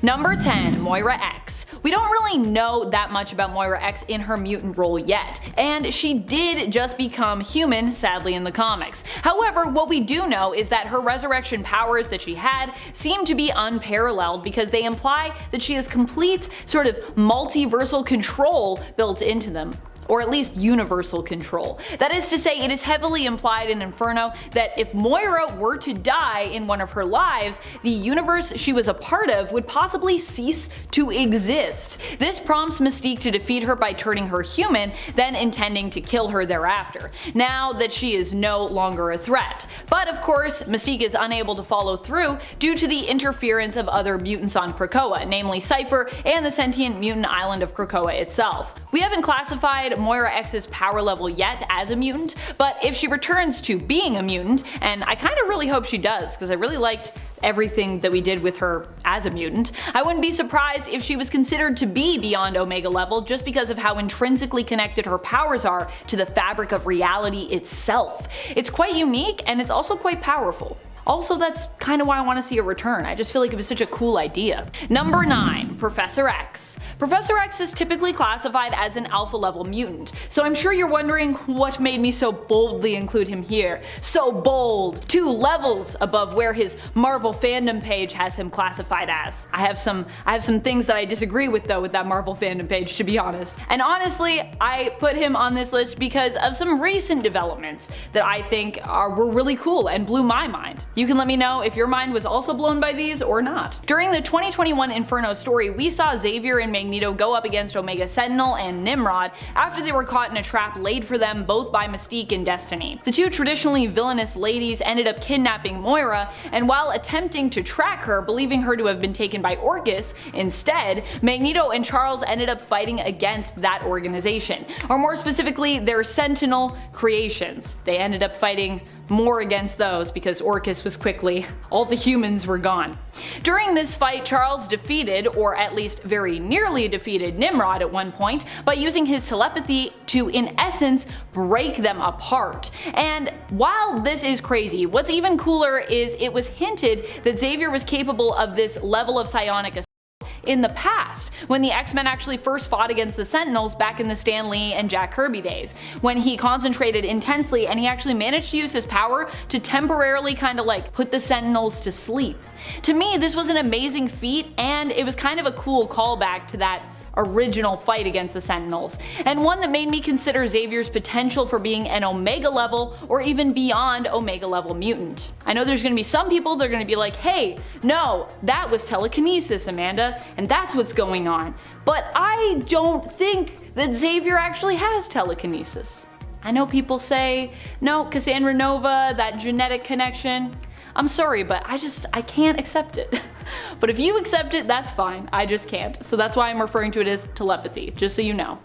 Number 10. Moira X. We don't really know that much about Moira X in her mutant role yet, and she did just become human, sadly, in the comics. However, what we do know is that her resurrection powers that she had seem to be unparalleled because they imply that she has complete sort of multiversal control built into them. Or at least universal control. That is to say, it is heavily implied in Inferno that if Moira were to die in one of her lives, the universe she was a part of would possibly cease to exist. This prompts Mystique to defeat her by turning her human, then intending to kill her thereafter, now that she is no longer a threat. But of course, Mystique is unable to follow through due to the interference of other mutants on Krakoa, namely Cypher and the sentient mutant island of Krakoa itself. We haven't classified Moira X's power level yet as a mutant, but if she returns to being a mutant, and I kinda really hope she does because I really liked everything that we did with her as a mutant, I wouldn't be surprised if she was considered to be beyond Omega level just because of how intrinsically connected her powers are to the fabric of reality itself. It's quite unique and it's also quite powerful. Also, that's kind of why I want to see a return. I just feel like it was such a cool idea. Number 9. Professor X. Professor X is typically classified as an alpha level mutant, so I'm sure you're wondering what made me so boldly include him here. So bold! 2 levels above where his Marvel fandom page has him classified as. I have some things that I disagree with though with that Marvel fandom page, to be honest. And honestly, I put him on this list because of some recent developments that I think were really cool and blew my mind. You can let me know if your mind was also blown by these or not. During the 2021 Inferno story, we saw Xavier and Magneto go up against Omega Sentinel and Nimrod after they were caught in a trap laid for them both by Mystique and Destiny. The 2 traditionally villainous ladies ended up kidnapping Moira, and while attempting to track her, believing her to have been taken by Orchis, instead, Magneto and Charles ended up fighting against that organization, or more specifically, their Sentinel creations. They ended up fighting more against those because Orchis was quickly, all the humans were gone. During this fight, Charles defeated, or at least very nearly defeated, Nimrod at one point by using his telepathy to, in essence, break them apart. And while this is crazy, what's even cooler is it was hinted that Xavier was capable of this level of psionic assault in the past, when the X-Men actually first fought against the Sentinels back in the Stan Lee and Jack Kirby days, when he concentrated intensely and he actually managed to use his power to temporarily kinda like put the Sentinels to sleep. To me, this was an amazing feat, and it was kind of a cool callback to that original fight against the Sentinels, and one that made me consider Xavier's potential for being an Omega level or even beyond Omega level mutant. I know there's gonna be some people that are gonna be like, hey, no, that was telekinesis, Amanda, and that's what's going on. But I don't think that Xavier actually has telekinesis. I know people say, no, Cassandra Nova, that genetic connection. I'm sorry, but I can't accept it. But if you accept it, that's fine. I just can't. So that's why I'm referring to it as telepathy, just so you know.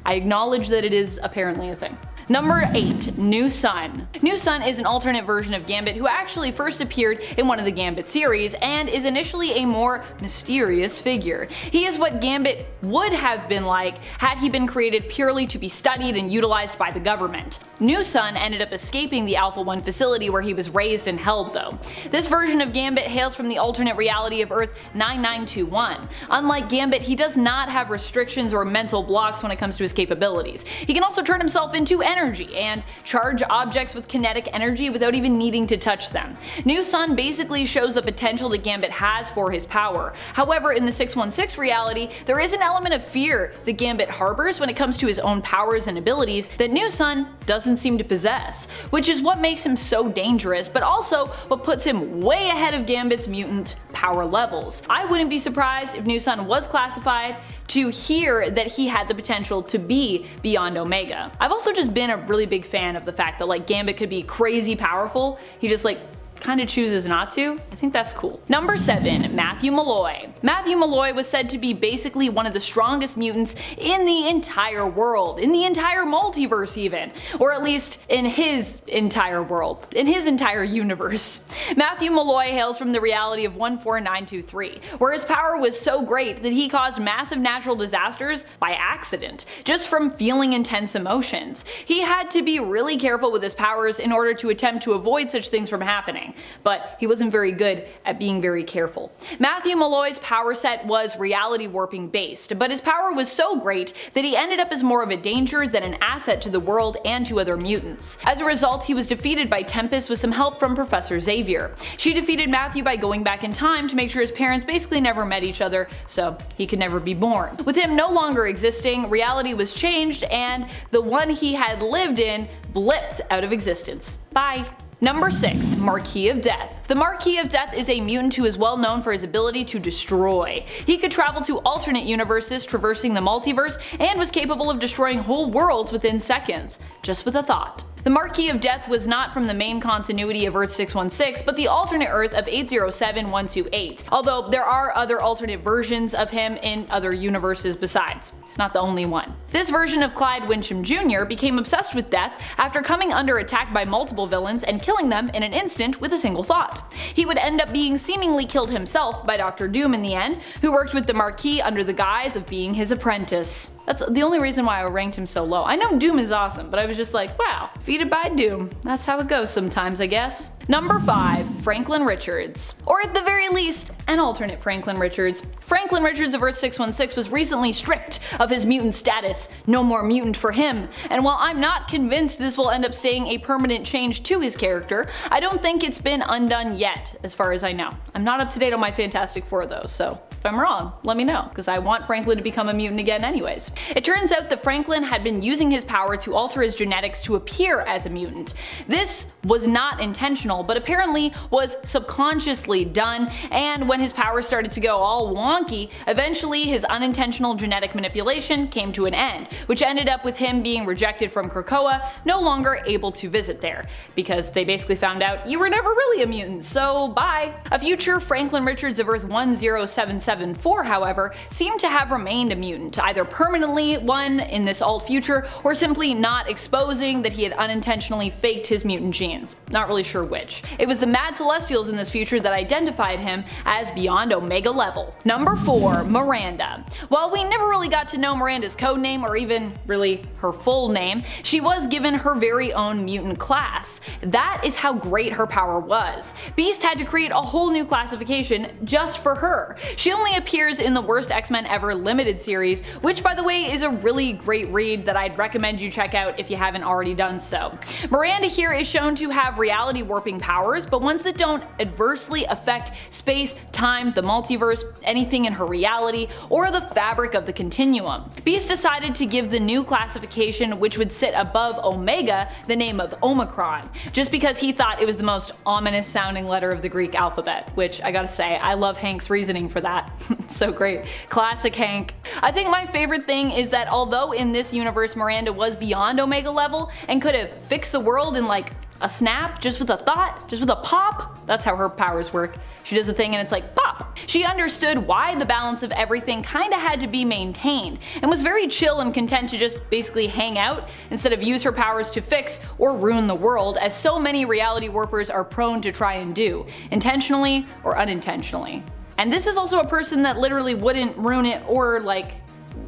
I acknowledge that it is apparently a thing. Number 8. New Sun. New Sun is an alternate version of Gambit who actually first appeared in one of the Gambit series and is initially a more mysterious figure. He is what Gambit would have been like had he been created purely to be studied and utilized by the government. New Sun ended up escaping the Alpha 1 facility where he was raised and held though. This version of Gambit hails from the alternate reality of Earth 9921. Unlike Gambit, he does not have restrictions or mental blocks when it comes to his capabilities. He can also turn himself into energy and charge objects with kinetic energy without even needing to touch them. New Sun basically shows the potential that Gambit has for his power. However, in the 616 reality, there is an element of fear that Gambit harbors when it comes to his own powers and abilities that New Sun doesn't seem to possess, which is what makes him so dangerous, but also what puts him way ahead of Gambit's mutant power levels. I wouldn't be surprised if New Sun was classified to hear that he had the potential to be beyond Omega. I've also just been a really big fan of the fact that like Gambit could be crazy powerful, he just like kind of chooses not to. I think that's cool. Number 7. Matthew Malloy. Matthew Malloy was said to be basically one of the strongest mutants in the entire world, in the entire multiverse even, or at least in his entire world, in his entire universe. Matthew Malloy hails from the reality of 14923, where his power was so great that he caused massive natural disasters by accident, just from feeling intense emotions. He had to be really careful with his powers in order to attempt to avoid such things from happening. something, but he wasn't very good at being very careful. Matthew Malloy's power set was reality warping based, but his power was so great that he ended up as more of a danger than an asset to the world and to other mutants. As a result, he was defeated by Tempest with some help from Professor Xavier. She defeated Matthew by going back in time to make sure his parents basically never met each other, so he could never be born. With him no longer existing, reality was changed and the one he had lived in blipped out of existence. Bye. Number 6. Marquis of Death. The Marquis of Death is a mutant who is well known for his ability to destroy. He could travel to alternate universes, traversing the multiverse, and was capable of destroying whole worlds within seconds, just with a thought. The Marquis of Death was not from the main continuity of Earth 616, but the alternate Earth of 807128, although there are other alternate versions of him in other universes besides. He's not the only one. This version of Clyde Wincham Jr. became obsessed with death after coming under attack by multiple villains and killing them in an instant with a single thought. He would end up being seemingly killed himself by Dr. Doom in the end, who worked with the Marquis under the guise of being his apprentice. That's the only reason why I ranked him so low. I know Doom is awesome, but I was just like, wow, defeated by Doom. That's how it goes sometimes, I guess. Number 5. Franklin Richards. Or at the very least, an alternate Franklin Richards. Franklin Richards of Earth 616 was recently stripped of his mutant status. No more mutant for him. And while I'm not convinced this will end up staying a permanent change to his character, I don't think it's been undone yet, as far as I know. I'm not up to date on my Fantastic Four though, so if I'm wrong, let me know, because I want Franklin to become a mutant again anyways. It turns out that Franklin had been using his power to alter his genetics to appear as a mutant. This was not intentional, but apparently was subconsciously done, and when his power started to go all wonky, eventually his unintentional genetic manipulation came to an end, which ended up with him being rejected from Krakoa, no longer able to visit there, because they basically found out you were never really a mutant, so bye. A future Franklin Richards of Earth 10774, however, seemed to have remained a mutant, either permanently one in this alt future, or simply not exposing that he had unintentionally faked his mutant genes. Not really sure which. It was the Mad Celestials in this future that identified him as beyond Omega level. Number 4. Miranda. While we never really got to know Miranda's codename or even really her full name, she was given her very own mutant class. That is how great her power was. Beast had to create a whole new classification just for her. She only appears in the Worst X-Men Ever limited series, which by the way is a really great read that I'd recommend you check out if you haven't already done so. Miranda here is shown to have reality warping powers, but ones that don't adversely affect space, time, the multiverse, anything in her reality, or the fabric of the continuum. Beast decided to give the new classification, which would sit above Omega, the name of Omicron, just because he thought it was the most ominous sounding letter of the Greek alphabet, which I gotta say, I love Hank's reasoning for that. So great. Classic Hank. I think my favorite thing is that although in this universe Miranda was beyond Omega level and could have fixed the world in like a snap, just with a thought, just with a pop. That's how her powers work. She does a thing and it's like pop. She understood why the balance of everything kinda had to be maintained, and was very chill and content to just basically hang out instead of use her powers to fix or ruin the world, as so many reality warpers are prone to try and do, intentionally or unintentionally. And this is also a person that literally wouldn't ruin it, or like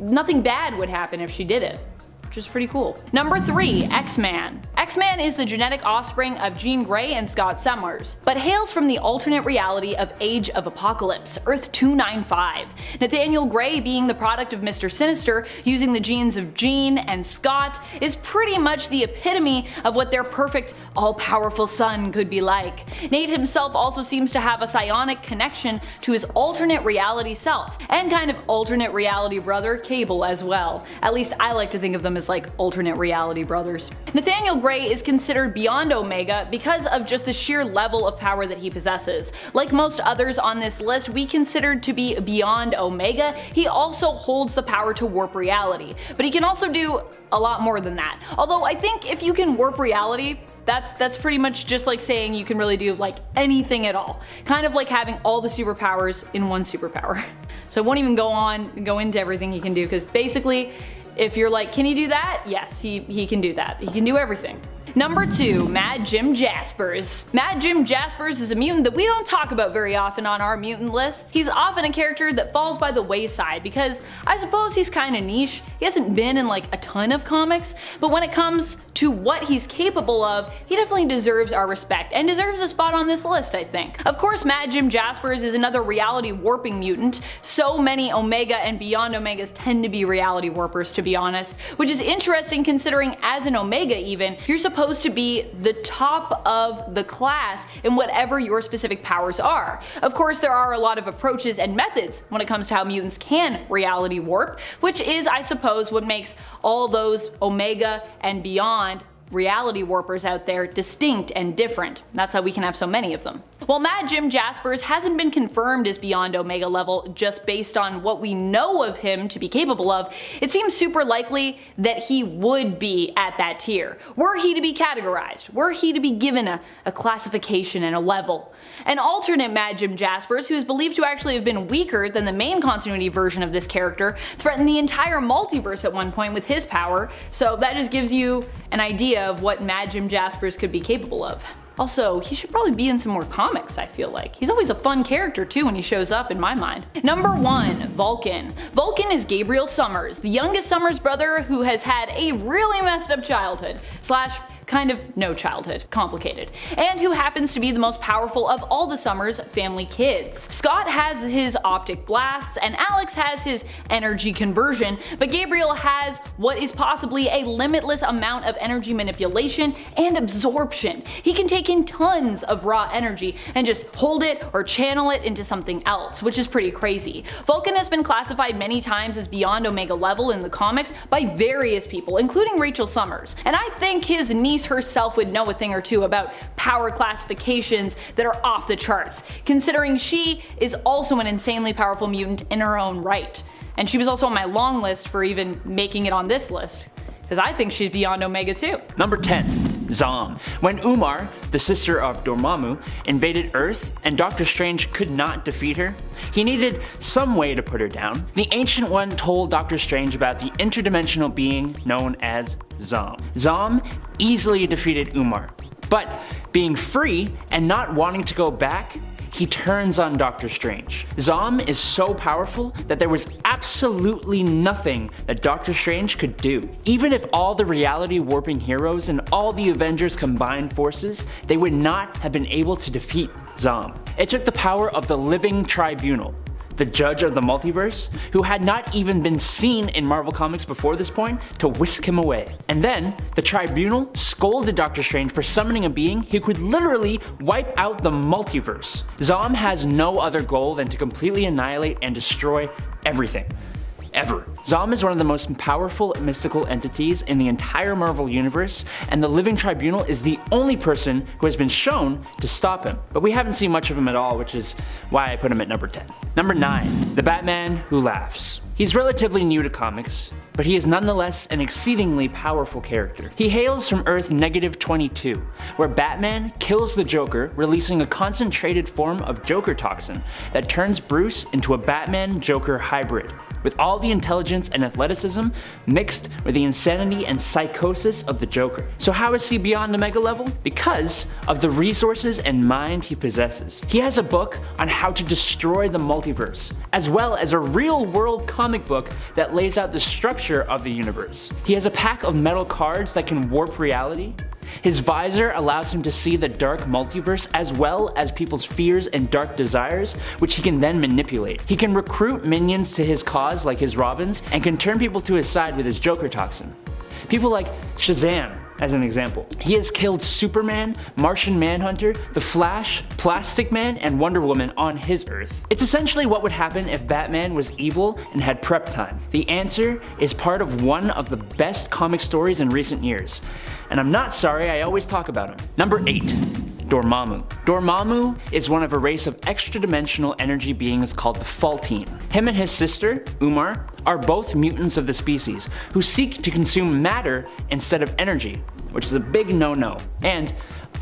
nothing bad would happen if she did it. Which is pretty cool. Number 3. X-Man. X-Man is the genetic offspring of Jean Grey and Scott Summers, but hails from the alternate reality of Age of Apocalypse, Earth 295. Nathaniel Gray, being the product of Mr. Sinister, using the genes of Jean and Scott, is pretty much the epitome of what their perfect, all-powerful son could be like. Nate himself also seems to have a psionic connection to his alternate reality self, and kind of alternate reality brother, Cable, as well. At least I like to think of them as like alternate reality brothers. Nathaniel Gray is considered beyond Omega because of just the sheer level of power that he possesses. Like most others on this list we considered to be beyond Omega, he also holds the power to warp reality, but he can also do a lot more than that. Although I think if you can warp reality, that's pretty much just like saying you can really do like anything at all. Kind of like having all the superpowers in one superpower. So I won't even go into everything he can do, because basically If you're like, can he do that? Yes, he can do that. He can do everything. Number 2, Mad Jim Jaspers. Mad Jim Jaspers is a mutant that we don't talk about very often on our mutant lists. He's often a character that falls by the wayside because I suppose he's kinda niche. He hasn't been in like a ton of comics, but when it comes to what he's capable of, he definitely deserves our respect and deserves a spot on this list, I think. Of course, Mad Jim Jaspers is another reality warping mutant. So many Omega and Beyond Omegas tend to be reality warpers, to be honest, which is interesting considering as an Omega even, you're supposed to be the top of the class in whatever your specific powers are. Of course, there are a lot of approaches and methods when it comes to how mutants can reality warp, which is, I suppose, what makes all those Omega and Beyond reality warpers out there distinct and different. That's how we can have so many of them. While Mad Jim Jaspers hasn't been confirmed as Beyond Omega level just based on what we know of him to be capable of, it seems super likely that he would be at that tier, were he to be categorized, were he to be given a classification and a level. An alternate Mad Jim Jaspers, who is believed to actually have been weaker than the main continuity version of this character, threatened the entire multiverse at one point with his power, so that just gives you an idea of what Mad Jim Jaspers could be capable of. Also, he should probably be in some more comics, I feel like. He's always a fun character too when he shows up in my mind. Number 1, Vulcan. Vulcan is Gabriel Summers, the youngest Summers brother who has had a really messed up childhood, slash kind of no childhood, complicated, and who happens to be the most powerful of all the Summers family kids. Scott has his optic blasts and Alex has his energy conversion, but Gabriel has what is possibly a limitless amount of energy manipulation and absorption. He can take in tons of raw energy and just hold it or channel it into something else, which is pretty crazy. Vulcan has been classified many times as Beyond Omega level in the comics by various people, including Rachel Summers, and I think his niece herself would know a thing or two about power classifications that are off the charts, considering she is also an insanely powerful mutant in her own right. And she was also on my long list for even making it on this list, because I think she's Beyond Omega too. Number 10. Zom. When Umar, the sister of Dormammu, invaded Earth and Doctor Strange could not defeat her, he needed some way to put her down. The Ancient One told Doctor Strange about the interdimensional being known as Zom. Zom easily defeated Umar, but being free and not wanting to go back, he turns on Doctor Strange. Zom is so powerful that there was absolutely nothing that Doctor Strange could do. Even if all the reality warping heroes and all the Avengers combined forces, they would not have been able to defeat Zom. It took the power of the Living Tribunal, the judge of the multiverse, who had not even been seen in Marvel Comics before this point, to whisk him away. And then, the Tribunal scolded Doctor Strange for summoning a being who could literally wipe out the multiverse. Zom has no other goal than to completely annihilate and destroy everything. Ever. Zom is one of the most powerful mystical entities in the entire Marvel universe, and the Living Tribunal is the only person who has been shown to stop him. But we haven't seen much of him at all, which is why I put him at number 10. Number 9. The Batman Who Laughs. He's relatively new to comics, but he is nonetheless an exceedingly powerful character. He hails from Earth -22, where Batman kills the Joker, releasing a concentrated form of Joker toxin that turns Bruce into a Batman-Joker hybrid, with all the intelligence and athleticism mixed with the insanity and psychosis of the Joker. So how is he Beyond Omega level? Because of the resources and mind he possesses. He has a book on how to destroy the multiverse, as well as a real-world comic book that lays out the structure of the universe. He has a pack of metal cards that can warp reality. His visor allows him to see the dark multiverse as well as people's fears and dark desires, which he can then manipulate. He can recruit minions to his cause like his Robins, and can turn people to his side with his Joker toxin. People like Shazam, as an example. He has killed Superman, Martian Manhunter, The Flash, Plastic Man, and Wonder Woman on his Earth. It's essentially what would happen if Batman was evil and had prep time. The answer is part of one of the best comic stories in recent years. And I'm not sorry, I always talk about him. Number 8. Dormammu. Dormammu is one of a race of extra-dimensional energy beings called the Photon. Him and his sister, Umar, are both mutants of the species, who seek to consume matter instead of energy, which is a big no-no. And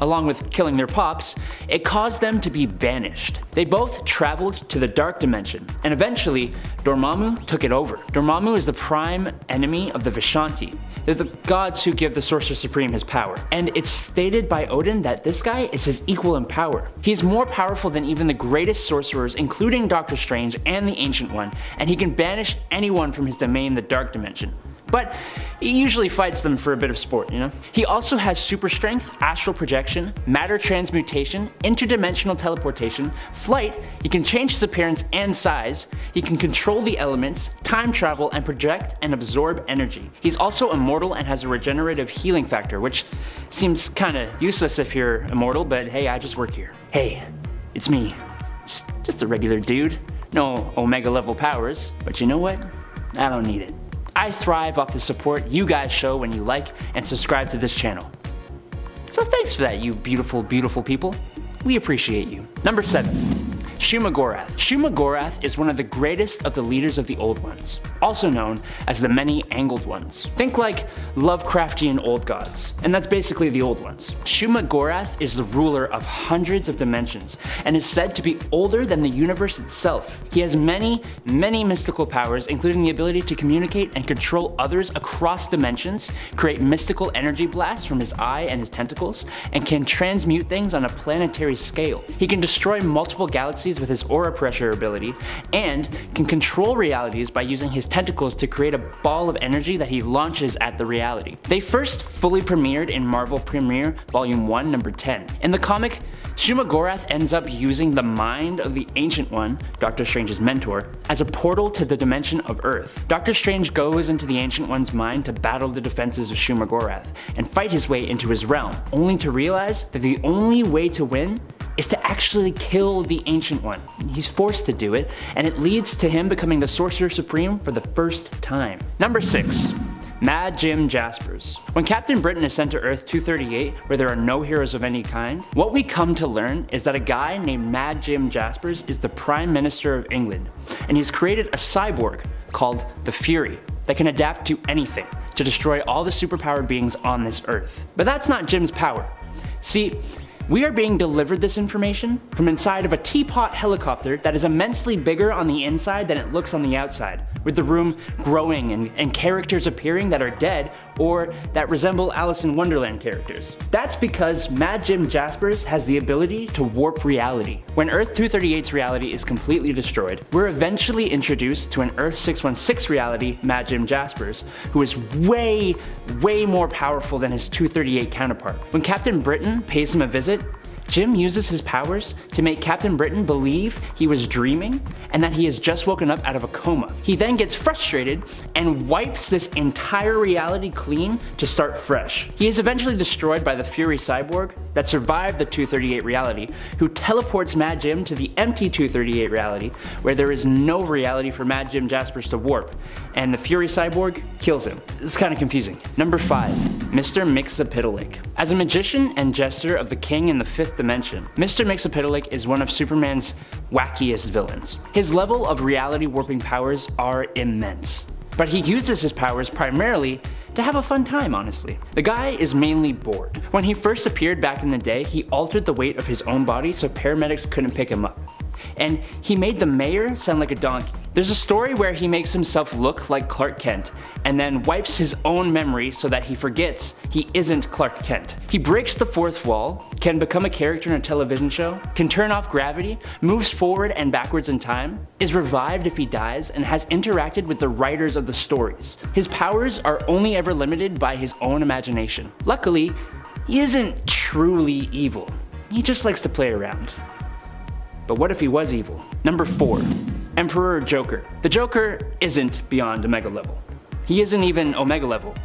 along with killing their pops, it caused them to be banished. They both traveled to the dark dimension, and eventually Dormammu took it over. Dormammu is the prime enemy of the Vishanti. They're the gods who give the Sorcerer Supreme his power, and it's stated by Odin that this guy is his equal in power. He's more powerful than even the greatest sorcerers, including Doctor Strange and the Ancient One, and he can banish anyone from his domain, the dark dimension. But he usually fights them for a bit of sport, you know? He also has super strength, astral projection, matter transmutation, interdimensional teleportation, flight, he can change his appearance and size, he can control the elements, time travel, and project and absorb energy. He's also immortal and has a regenerative healing factor, which seems kinda useless if you're immortal, but hey, I just work here. Hey, it's me. Just a regular dude. No Omega level powers, but you know what? I don't need it. I thrive off the support you guys show when you like and subscribe to this channel. So thanks for that, you beautiful, beautiful people. We appreciate you. Number 7. Shuma-Gorath. Shuma-Gorath is one of the greatest of the leaders of the Old Ones, also known as the Many-Angled Ones. Think like Lovecraftian old gods, and that's basically the Old Ones. Shuma-Gorath is the ruler of hundreds of dimensions, and is said to be older than the universe itself. He has many, many mystical powers, including the ability to communicate and control others across dimensions, create mystical energy blasts from his eye and his tentacles, and can transmute things on a planetary scale. He can destroy multiple galaxies with his aura pressure ability, and can control realities by using his tentacles to create a ball of energy that he launches at the reality. They first fully premiered in Marvel Premiere Volume 1, Number 10. In the comic, Shuma-Gorath ends up using the mind of the Ancient One, Doctor Strange's mentor, as a portal to the dimension of Earth. Doctor Strange goes into the Ancient One's mind to battle the defenses of Shuma-Gorath and fight his way into his realm, only to realize that the only way to win is to actually kill the Ancient One. He's forced to do it, and it leads to him becoming the Sorcerer Supreme for the first time. Number 6. Mad Jim Jaspers. When Captain Britain is sent to Earth 238, where there are no heroes of any kind, what we come to learn is that a guy named Mad Jim Jaspers is the Prime Minister of England, and he's created a cyborg called the Fury that can adapt to anything to destroy all the superpowered beings on this Earth. But that's not Jim's power. See, we are being delivered this information from inside of a teapot helicopter that is immensely bigger on the inside than it looks on the outside, with the room growing and characters appearing that are dead or that resemble Alice in Wonderland characters. That's because Mad Jim Jaspers has the ability to warp reality. When Earth 238's reality is completely destroyed, we're eventually introduced to an Earth 616 reality, Mad Jim Jaspers, who is way more powerful than his 238 counterpart. When Captain Britain pays him a visit, Jim uses his powers to make Captain Britain believe he was dreaming and that he has just woken up out of a coma. He then gets frustrated and wipes this entire reality clean to start fresh. He is eventually destroyed by the Fury cyborg that survived the 238 reality, who teleports Mad Jim to the empty 238 reality, where there is no reality for Mad Jim Jaspers to warp, and the Fury cyborg kills him. It's kind of confusing. Number 5. Mr. Mxyzptlk. As a magician and jester of the king in the 5th dimension, Mr. Mxyzptlk is one of Superman's wackiest villains. His level of reality warping powers are immense, but he uses his powers primarily to have a fun time, honestly. The guy is mainly bored. When he first appeared back in the day, he altered the weight of his own body so paramedics couldn't pick him up. And he made the mayor sound like a donkey. There's a story where he makes himself look like Clark Kent and then wipes his own memory so that he forgets he isn't Clark Kent. He breaks the fourth wall, can become a character in a television show, can turn off gravity, moves forward and backwards in time, is revived if he dies, and has interacted with the writers of the stories. His powers are only ever limited by his own imagination. Luckily, he isn't truly evil. He just likes to play around. But what if he was evil? Number 4. Emperor Joker. The Joker isn't beyond Omega level. He isn't even Omega level.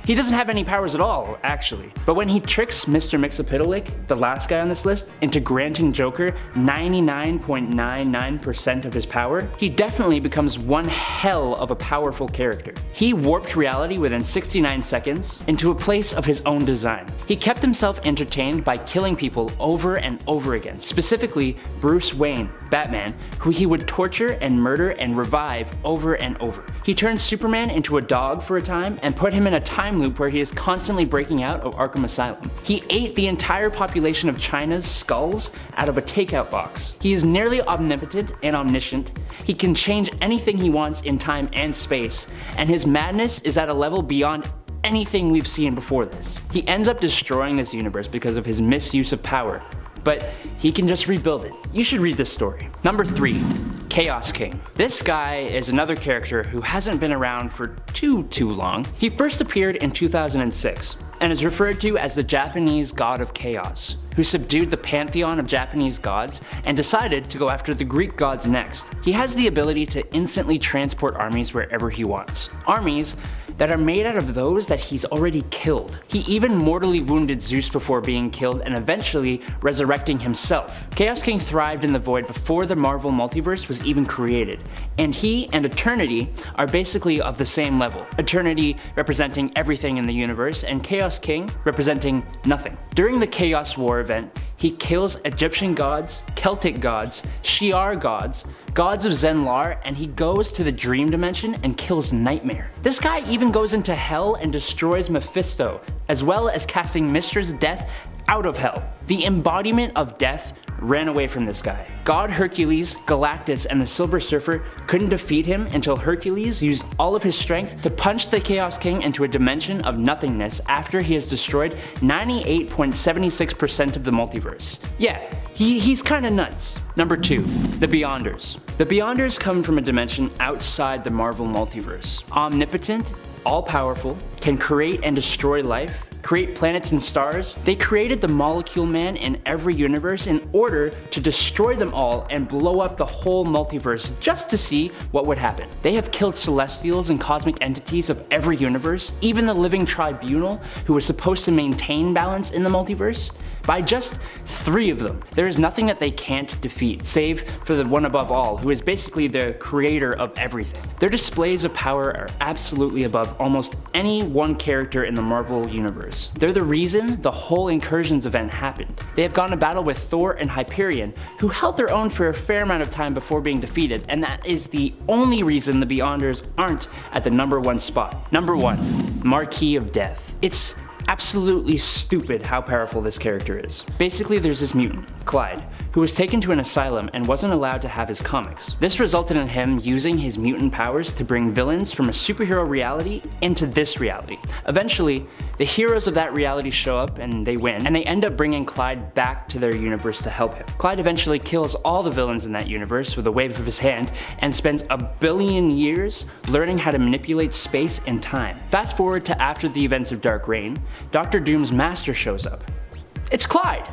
He doesn't have any powers at all, actually. But when he tricks Mr. Mxyzptlk, the last guy on this list, into granting Joker 99.99% of his power, he definitely becomes one hell of a powerful character. He warped reality within 69 seconds into a place of his own design. He kept himself entertained by killing people over and over again, specifically Bruce Wayne, Batman, who he would torture and murder and revive over and over. He turned Superman into a dog for a time and put him in a time time loop where he is constantly breaking out of Arkham Asylum. He ate the entire population of China's skulls out of a takeout box. He is nearly omnipotent and omniscient. He can change anything he wants in time and space, and his madness is at a level beyond anything we've seen before this. He ends up destroying this universe because of his misuse of power, but he can just rebuild it. You should read this story. Number 3. Chaos King. This guy is another character who hasn't been around for too long. He first appeared in 2006 and is referred to as the Japanese god of chaos, who subdued the pantheon of Japanese gods and decided to go after the Greek gods next. He has the ability to instantly transport armies wherever he wants. Armies that are made out of those that he's already killed. He even mortally wounded Zeus before being killed and eventually resurrecting himself. Chaos King thrived in the void before the Marvel multiverse was even created, and he and Eternity are basically of the same level. Eternity representing everything in the universe, and Chaos King representing nothing. During the Chaos War event, he kills Egyptian gods, Celtic gods, Shi'ar gods, gods of Zenlar, and he goes to the dream dimension and kills Nightmare. This guy even goes into hell and destroys Mephisto, as well as casting Mistress Death out of hell. The embodiment of death ran away from this guy. God Hercules, Galactus, and the Silver Surfer couldn't defeat him until Hercules used all of his strength to punch the Chaos King into a dimension of nothingness after he has destroyed 98.76% of the multiverse. Yeah, he's kinda nuts. Number 2. The Beyonders. The Beyonders come from a dimension outside the Marvel multiverse. Omnipotent, all-powerful, can create and destroy life, create planets and stars. They created the Molecule Man in every universe in order to destroy them all and blow up the whole multiverse just to see what would happen. They have killed celestials and cosmic entities of every universe, even the living tribunal who was supposed to maintain balance in the multiverse. By just 3 of them, there is nothing that they can't defeat, save for the one above all, who is basically the creator of everything. Their displays of power are absolutely above almost any one character in the Marvel universe. They're the reason the whole Incursions event happened. They have gone to battle with Thor and Hyperion, who held their own for a fair amount of time before being defeated, and that is the only reason the Beyonders aren't at the number 1 spot. Number 1. Marquis of Death. It's absolutely stupid how powerful this character is. Basically, there's this mutant, Clyde, who was taken to an asylum and wasn't allowed to have his comics. This resulted in him using his mutant powers to bring villains from a superhero reality into this reality. Eventually, the heroes of that reality show up and they win, and they end up bringing Clyde back to their universe to help him. Clyde eventually kills all the villains in that universe with a wave of his hand and spends 1 billion years learning how to manipulate space and time. Fast forward to after the events of Dark Reign, Dr. Doom's master shows up. It's Clyde!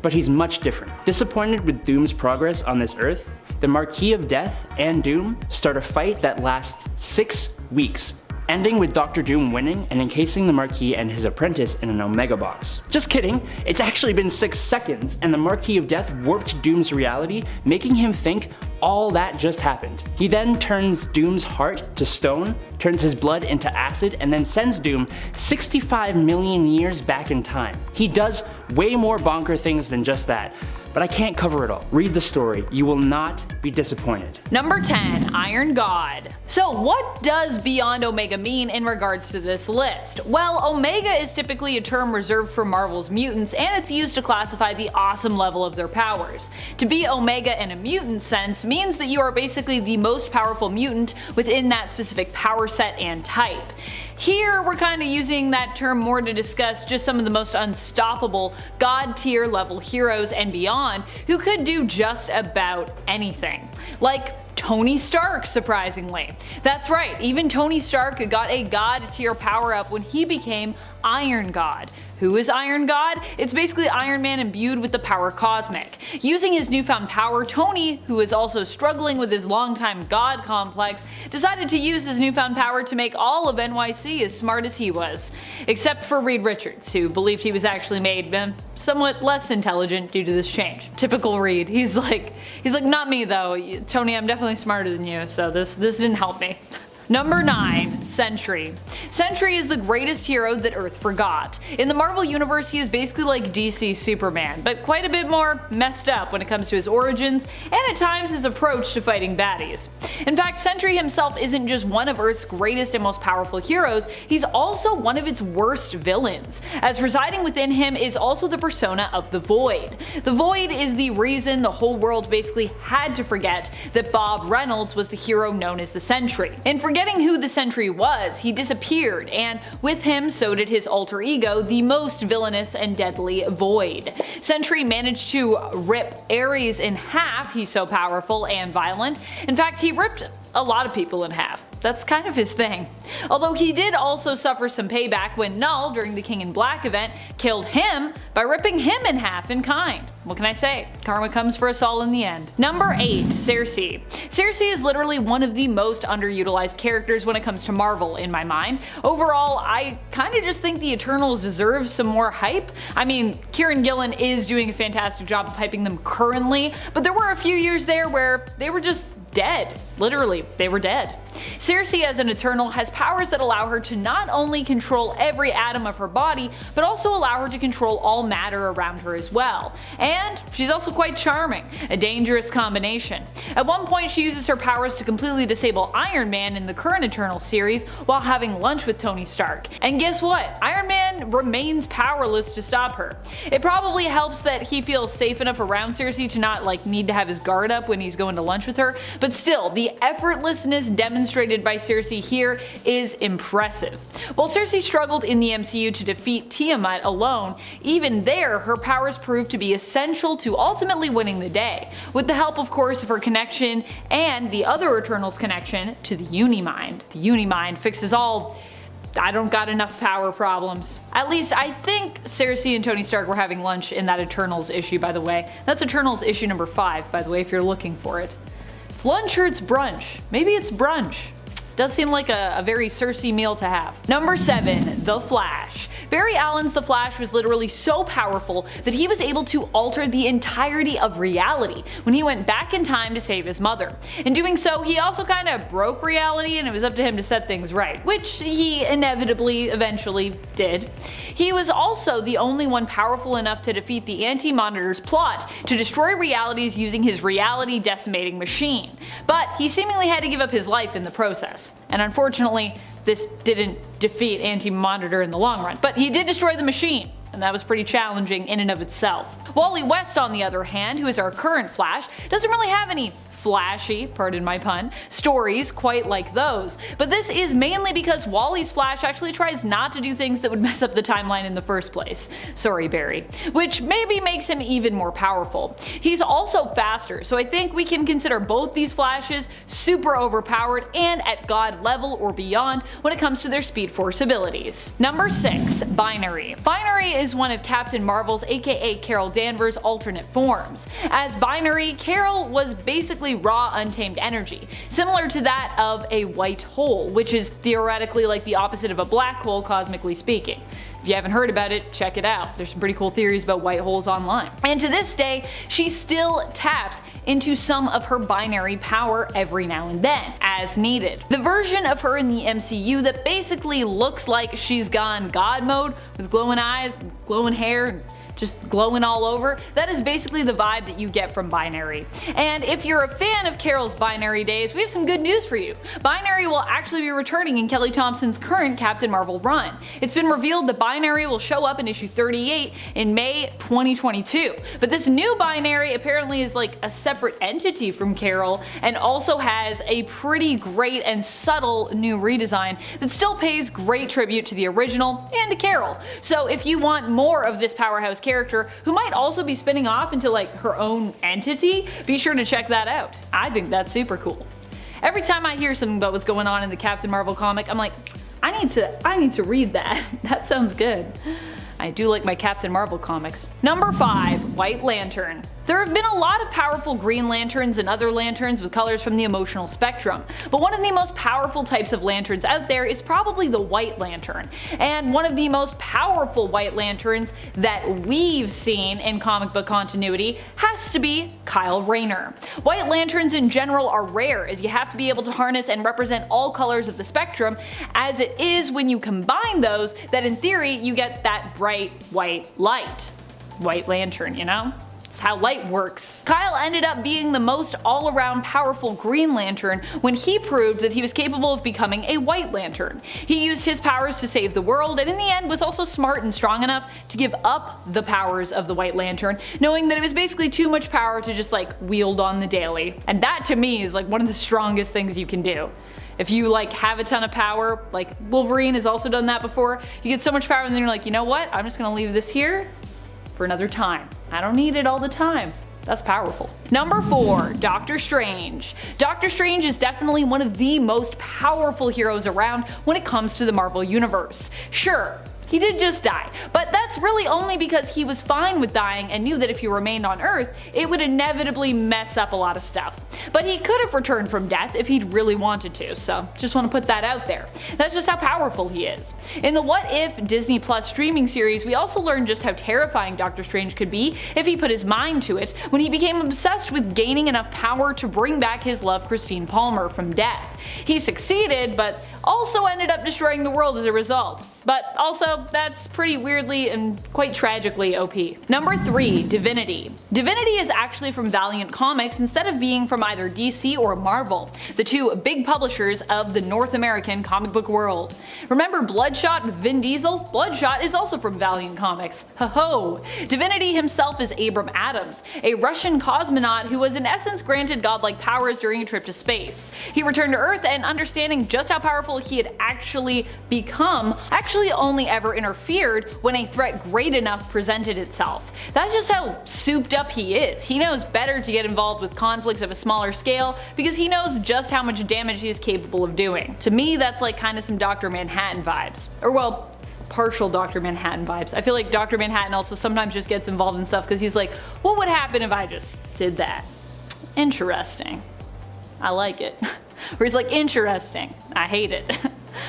But he's much different. Disappointed with Doom's progress on this Earth, the Marquis of Death and Doom start a fight that lasts 6 weeks, ending with Dr. Doom winning and encasing the Marquis and his apprentice in an Omega box. Just kidding, it's actually been 6 seconds, and the Marquis of Death warped Doom's reality, making him think all that just happened. He then turns Doom's heart to stone, turns his blood into acid, and then sends Doom 65 million years back in time. He does way more bonker things than just that, but I can't cover it all. Read the story, you will not be disappointed. Number 10. Iron God. So what does Beyond Omega mean in regards to this list? Well, Omega is typically a term reserved for Marvel's mutants, and it's used to classify the awesome level of their powers. To be Omega in a mutant sense means that you are basically the most powerful mutant within that specific power set and type. Here, we're kind of using that term more to discuss just some of the most unstoppable god tier level heroes and beyond who could do just about anything. Like Tony Stark, surprisingly. That's right, even Tony Stark got a god tier power up when he became Iron God. Who is Iron God? It's basically Iron Man imbued with the power cosmic. Using his newfound power, Tony, who is also struggling with his longtime god complex, decided to use his newfound power to make all of NYC as smart as he was. Except for Reed Richards, who believed he was actually made somewhat less intelligent due to this change. Typical Reed. He's like, not me though. Tony, I'm definitely smarter than you, so this didn't help me. Number 9. Sentry. Sentry is the greatest hero that Earth forgot. In the Marvel universe, he is basically like DC Superman, but quite a bit more messed up when it comes to his origins and at times his approach to fighting baddies. In fact, Sentry himself isn't just one of Earth's greatest and most powerful heroes, he's also one of its worst villains, as residing within him is also the persona of the Void. The Void is the reason the whole world basically had to forget that Bob Reynolds was the hero known as the Sentry. In forgetting who the Sentry was, he disappeared, and with him so did his alter ego, the most villainous and deadly Void. Sentry managed to rip Ares in half, he's so powerful and violent. In fact, he ripped a lot of people in half. That's kind of his thing. Although he did also suffer some payback when Null, during the King in Black event, killed him by ripping him in half in kind. What can I say? Karma comes for us all in the end. Number 8. Sersi. Sersi is literally one of the most underutilized characters when it comes to Marvel in my mind. Overall, I kinda just think the Eternals deserve some more hype. I mean, Kieran Gillen is doing a fantastic job of hyping them currently, but there were a few years there where they were just dead. Literally, they were dead. Sersi as an Eternal has powers that allow her to not only control every atom of her body, but also allow her to control all matter around her as well. And she's also quite charming, a dangerous combination. At one point she uses her powers to completely disable Iron Man in the current Eternal series while having lunch with Tony Stark. And guess what? Iron Man remains powerless to stop her. It probably helps that he feels safe enough around Sersi to not need to have his guard up when he's going to lunch with her, but still, the effortlessness demonstrated by Sersi here is impressive. While Sersi struggled in the MCU to defeat Tiamat alone, even there her powers proved to be essential to ultimately winning the day, with the help of course of her connection and the other Eternals' connection to the Unimind. The Unimind fixes all I don't got enough power problems. At least I think Sersi and Tony Stark were having lunch in that Eternals issue, by the way. That's Eternals issue number 5, by the way, if you're looking for it. It's lunch or it's brunch. Maybe it's brunch. Does seem like a very Sersi meal to have. Number 7. The Flash. Barry Allen's The Flash was literally so powerful that he was able to alter the entirety of reality when he went back in time to save his mother. In doing so, he also kind of broke reality and it was up to him to set things right, which he inevitably eventually did. He was also the only one powerful enough to defeat the Anti-Monitor's plot to destroy realities using his reality decimating machine. But he seemingly had to give up his life in the process. And unfortunately, this didn't defeat Anti-Monitor in the long run, but he did destroy the machine, and that was pretty challenging in and of itself. Wally West, on the other hand, who is our current Flash, doesn't really have any flashy, pardon my pun, stories quite like those. But this is mainly because Wally's Flash actually tries not to do things that would mess up the timeline in the first place. Sorry, Barry. Which maybe makes him even more powerful. He's also faster, so I think we can consider both these Flashes super overpowered and at god level or beyond when it comes to their Speed Force abilities. Number 6. Binary. Binary is one of Captain Marvel's aka Carol Danvers' alternate forms. As Binary, Carol was basically raw untamed energy, similar to that of a white hole, which is theoretically like the opposite of a black hole cosmically speaking. If you haven't heard about it, check it out. There's some pretty cool theories about white holes online. And to this day, she still taps into some of her binary power every now and then, as needed. The version of her in the MCU that basically looks like she's gone God mode, with glowing eyes, glowing hair, just glowing all over, that is basically the vibe that you get from Binary. And if you're a fan of Carol's Binary days, we have some good news for you. Binary will actually be returning in Kelly Thompson's current Captain Marvel run. It's been revealed that Binary will show up in issue 38 in May 2022. But this new Binary apparently is like a separate entity from Carol and also has a pretty great and subtle new redesign that still pays great tribute to the original and to Carol. So if you want more of this powerhouse character who might also be spinning off into her own entity, be sure to check that out. I think that's super cool. Every time I hear something about what's going on in the Captain Marvel comic, I'm like, I need to read that. That sounds good. I do like my Captain Marvel comics. Number 5. White Lantern. There have been a lot of powerful Green Lanterns and other lanterns with colors from the emotional spectrum, but one of the most powerful types of lanterns out there is probably the White Lantern. And one of the most powerful White Lanterns that we've seen in comic book continuity has to be Kyle Rayner. White Lanterns in general are rare, as you have to be able to harness and represent all colors of the spectrum, as it is when you combine those that in theory you get that bright white light. White Lantern, you know? It's how light works. Kyle ended up being the most all-around powerful Green Lantern when he proved that he was capable of becoming a White Lantern. He used his powers to save the world, and in the end was also smart and strong enough to give up the powers of the White Lantern, knowing that it was basically too much power to just like wield on the daily. And that to me is like one of the strongest things you can do. If you like have a ton of power, like Wolverine has also done that before, you get so much power and then you're like, you know what, I'm just gonna leave this here for another time. I don't need it all the time. That's powerful. Number 4, Doctor Strange. Doctor Strange is definitely one of the most powerful heroes around when it comes to the Marvel Universe. Sure, he did just die, but that's really only because he was fine with dying and knew that if he remained on Earth, it would inevitably mess up a lot of stuff. But he could have returned from death if he'd really wanted to, so just want to put that out there. That's just how powerful he is. In the What If Disney Plus streaming series, we also learned just how terrifying Doctor Strange could be if he put his mind to it when he became obsessed with gaining enough power to bring back his love Christine Palmer from death. He succeeded, but also ended up destroying the world as a result. But also, that's pretty weirdly and quite tragically OP. Number 3, Divinity. Divinity is actually from Valiant Comics instead of being from either DC or Marvel, the two big publishers of the North American comic book world. Remember Bloodshot with Vin Diesel? Bloodshot is also from Valiant Comics. Ho ho! Divinity himself is Abram Adams, a Russian cosmonaut who was in essence granted godlike powers during a trip to space. He returned to Earth and understanding just how powerful he had actually become, actually only ever interfered when a threat great enough presented itself. That's just how souped up he is. He knows better to get involved with conflicts of a smaller scale because he knows just how much damage he is capable of doing. To me, that's like kind of some Dr. Manhattan vibes. Or well, partial Dr. Manhattan vibes. I feel like Dr. Manhattan also sometimes just gets involved in stuff because he's like, what would happen if I just did that? Interesting. I like it. Or he's like, interesting. I hate it.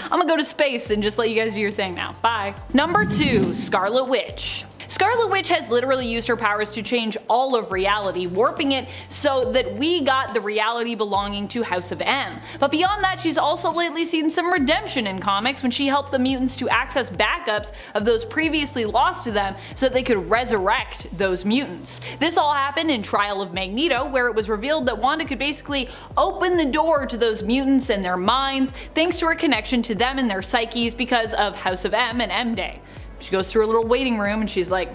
I'm gonna go to space and just let you guys do your thing now. Bye. Number 2, Scarlet Witch. Scarlet Witch has literally used her powers to change all of reality, warping it so that we got the reality belonging to House of M. But beyond that, she's also lately seen some redemption in comics when she helped the mutants to access backups of those previously lost to them so that they could resurrect those mutants. This all happened in Trial of Magneto, where it was revealed that Wanda could basically open the door to those mutants and their minds thanks to her connection to them and their psyches because of House of M and M-Day. She goes through a little waiting room and she's like,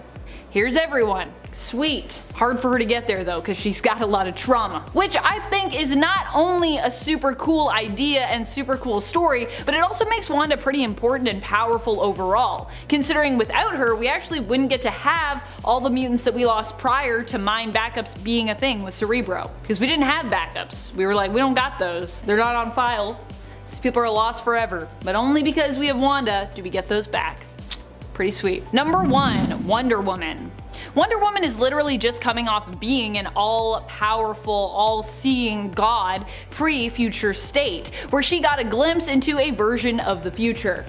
here's everyone. Sweet. Hard for her to get there though because she's got a lot of trauma. Which I think is not only a super cool idea and super cool story, but it also makes Wanda pretty important and powerful overall. Considering without her, we actually wouldn't get to have all the mutants that we lost prior to mind backups being a thing with Cerebro. Because we didn't have backups. We were like, we don't got those. They're not on file. These people are lost forever. But only because we have Wanda do we get those back. Pretty sweet. Number 1, Wonder Woman. Wonder Woman is literally just coming off of being an all-powerful, all-seeing god pre-future state, where she got a glimpse into a version of the future.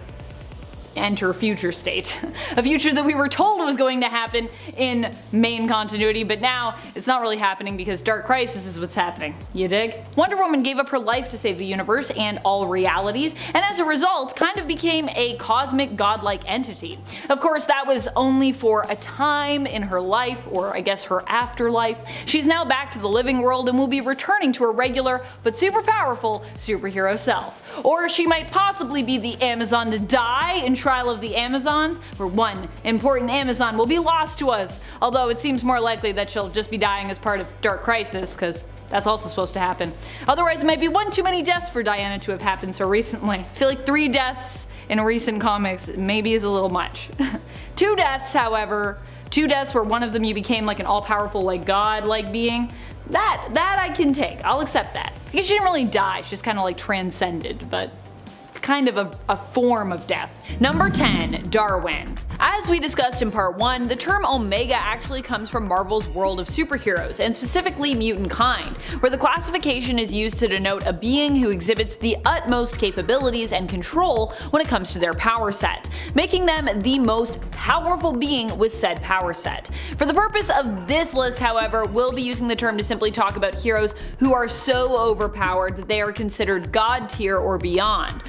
Enter future state. A future that we were told was going to happen in main continuity, but now it's not really happening because Dark Crisis is what's happening. You dig? Wonder Woman gave up her life to save the universe and all realities, and as a result kind of became a cosmic godlike entity. Of course, that was only for a time in her life, or I guess her afterlife. She's now back to the living world and will be returning to her regular but super powerful superhero self. Or she might possibly be the Amazon to die in Trial of the Amazons, where one important Amazon will be lost to us, although it seems more likely that she'll just be dying as part of Dark Crisis, because that's also supposed to happen. Otherwise, it might be one too many deaths for Diana to have happened so recently. I feel like 3 deaths in recent comics maybe is a little much. 2 deaths, however, 2 deaths where one of them you became like an all-powerful like god-like being, that I can take. I'll accept that. Because she didn't really die, she just kind of like transcended, but it's kind of a form of death. Number 10, Darwin. As we discussed in part 1, the term Omega actually comes from Marvel's world of superheroes, and specifically mutant kind, where the classification is used to denote a being who exhibits the utmost capabilities and control when it comes to their power set, making them the most powerful being with said power set. For the purpose of this list, however, we'll be using the term to simply talk about heroes who are so overpowered that they are considered god tier or beyond